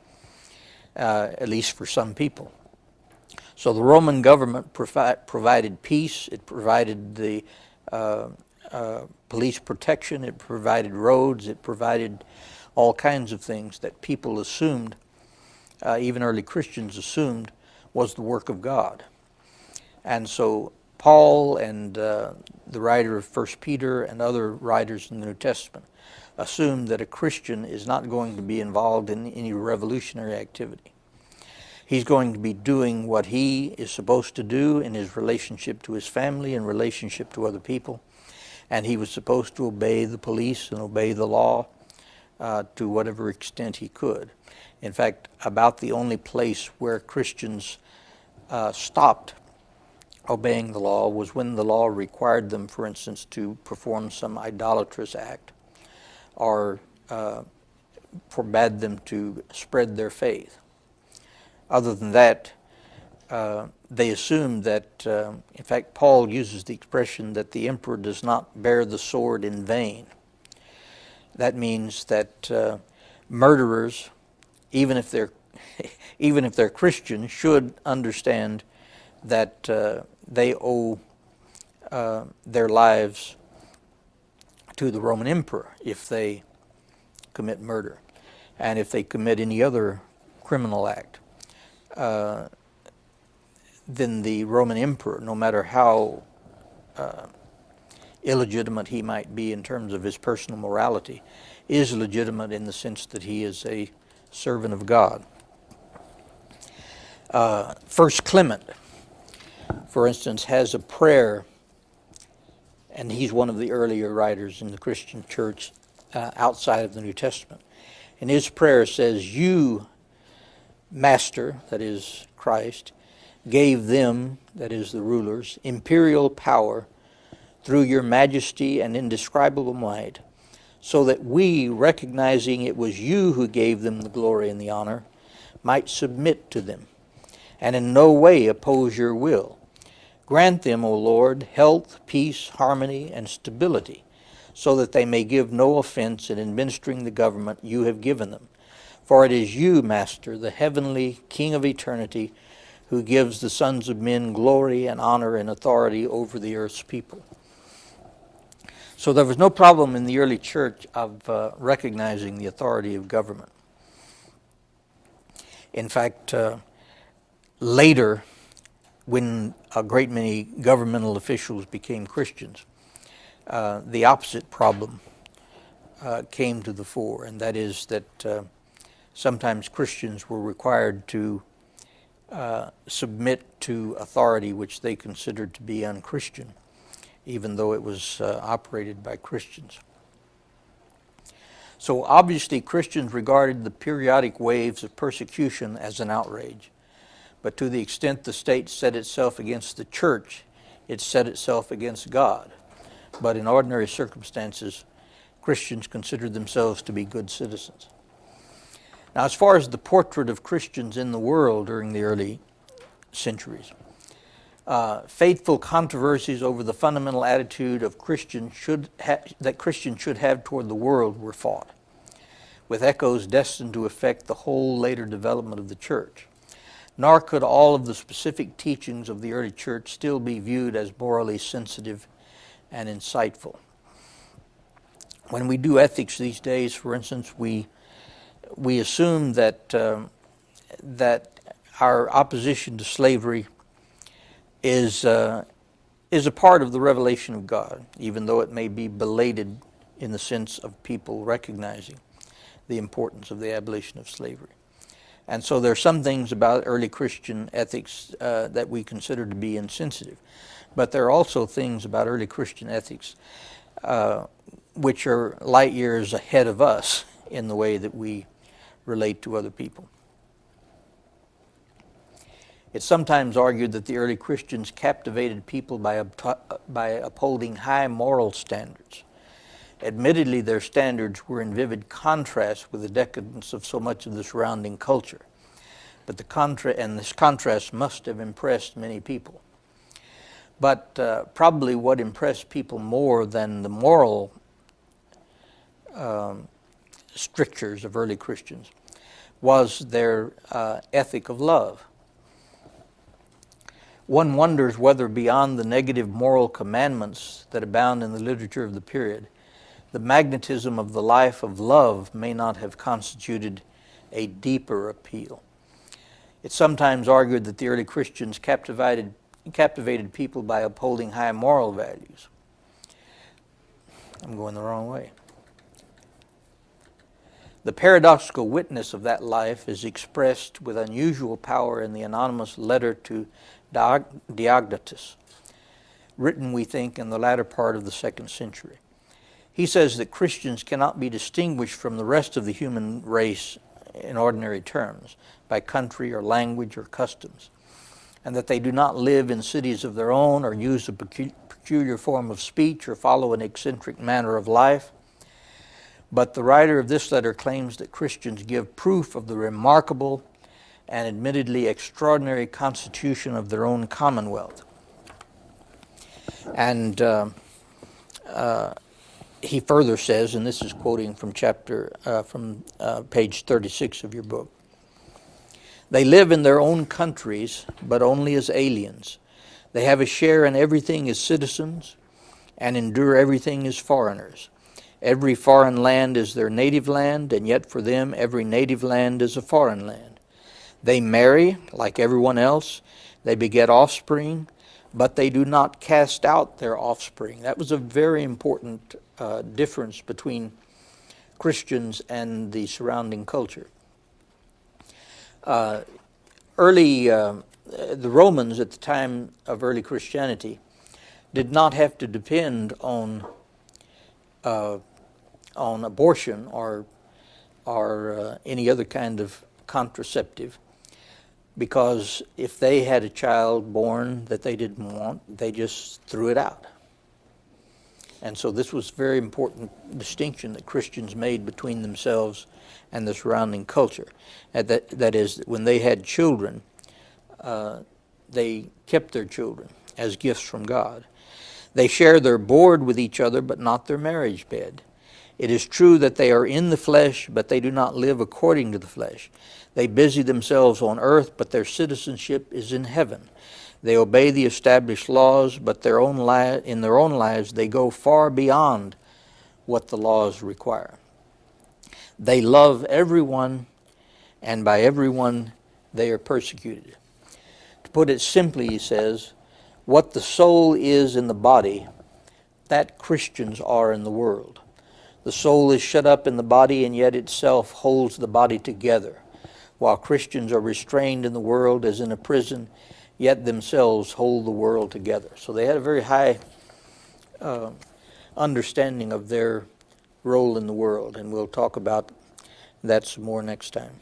at least for some people. So the Roman government provided peace, it provided the police protection, it provided roads, it provided all kinds of things that people assumed, even early Christians assumed, was the work of God. And so Paul and the writer of 1 Peter and other writers in the New Testament assumed that a Christian is not going to be involved in any revolutionary activity. He's going to be doing what he is supposed to do in his relationship to his family and relationship to other people. And he was supposed to obey the police and obey the law to whatever extent he could. In fact, about the only place where Christians stopped obeying the law was when the law required them, for instance, to perform some idolatrous act or forbade them to spread their faith. Other than that, they assumed that, in fact, Paul uses the expression that the emperor does not bear the sword in vain. That means that murderers, even if they're Christians, should understand that they owe their lives to the Roman emperor if they commit murder, and if they commit any other criminal act. Then the Roman emperor, no matter how illegitimate he might be in terms of his personal morality, is legitimate in the sense that he is a servant of God. First Clement, for instance, has a prayer, and he's one of the earlier writers in the Christian church outside of the New Testament. And his prayer says, "You, Master," that is Christ, "gave them," that is the rulers, "imperial power through your majesty and indescribable might, so that we, recognizing it was you who gave them the glory and the honor, might submit to them, and in no way oppose your will. Grant them, O Lord, health, peace, harmony, and stability, so that they may give no offense in administering the government you have given them. For it is you, Master, the heavenly King of eternity, who gives the sons of men glory and honor and authority over the earth's people. So there was no problem in the early church of recognizing the authority of government. In fact, later, when a great many governmental officials became Christians, the opposite problem came to the fore, and that is that sometimes Christians were required to submit to authority which they considered to be unchristian, even though it was operated by Christians. So obviously Christians regarded the periodic waves of persecution as an outrage. But to the extent the state set itself against the church, it set itself against God. But in ordinary circumstances, Christians considered themselves to be good citizens. Now, as far as the portrait of Christians in the world during the early centuries, faithful controversies over the fundamental attitude of that Christians should have toward the world were fought, with echoes destined to affect the whole later development of the church. Nor could all of the specific teachings of the early church still be viewed as morally sensitive and insightful. When we do ethics these days, for instance, we assume that our opposition to slavery is a part of the revelation of God, even though it may be belated in the sense of people recognizing the importance of the abolition of slavery. And so there are some things about early Christian ethics that we consider to be insensitive. But there are also things about early Christian ethics which are light years ahead of us in the way that we relate to other people. It's sometimes argued that the early Christians captivated people by upholding high moral standards. Admittedly, their standards were in vivid contrast with the decadence of so much of the surrounding culture. But this contrast must have impressed many people. But probably what impressed people more than the moral strictures of early Christians was their ethic of love. One wonders whether beyond the negative moral commandments that abound in the literature of the period, the magnetism of the life of love may not have constituted a deeper appeal. It's sometimes argued that the early Christians captivated people by upholding high moral values. I'm going the wrong way. The paradoxical witness of that life is expressed with unusual power in the anonymous letter to Diognetus, written, we think, in the latter part of the 2nd century. He says that Christians cannot be distinguished from the rest of the human race in ordinary terms by country or language or customs, and that they do not live in cities of their own or use a peculiar form of speech or follow an eccentric manner of life. But the writer of this letter claims that Christians give proof of the remarkable and admittedly extraordinary constitution of their own commonwealth. And he further says, and this is quoting from page 36 of your book, they live in their own countries, but only as aliens. They have a share in everything as citizens and endure everything as foreigners. Every foreign land is their native land, and yet for them every native land is a foreign land. They marry like everyone else. They beget offspring, but they do not cast out their offspring. That was a very important difference between Christians and the surrounding culture. The Romans at the time of early Christianity did not have to depend on abortion or any other kind of contraceptive, because if they had a child born that they didn't want, they just threw it out. And so this was a very important distinction that Christians made between themselves and the surrounding culture. And that is, when they had children, they kept their children as gifts from God. They share their board with each other, but not their marriage bed. It is true that they are in the flesh, but they do not live according to the flesh. They busy themselves on earth, but their citizenship is in heaven. They obey the established laws, but in their own lives they go far beyond what the laws require. They love everyone, and by everyone they are persecuted. To put it simply, he says, what the soul is in the body, that Christians are in the world. The soul is shut up in the body, and yet itself holds the body together, while Christians are restrained in the world as in a prison, yet themselves hold the world together. So they had a very high understanding of their role in the world, and we'll talk about that some more next time.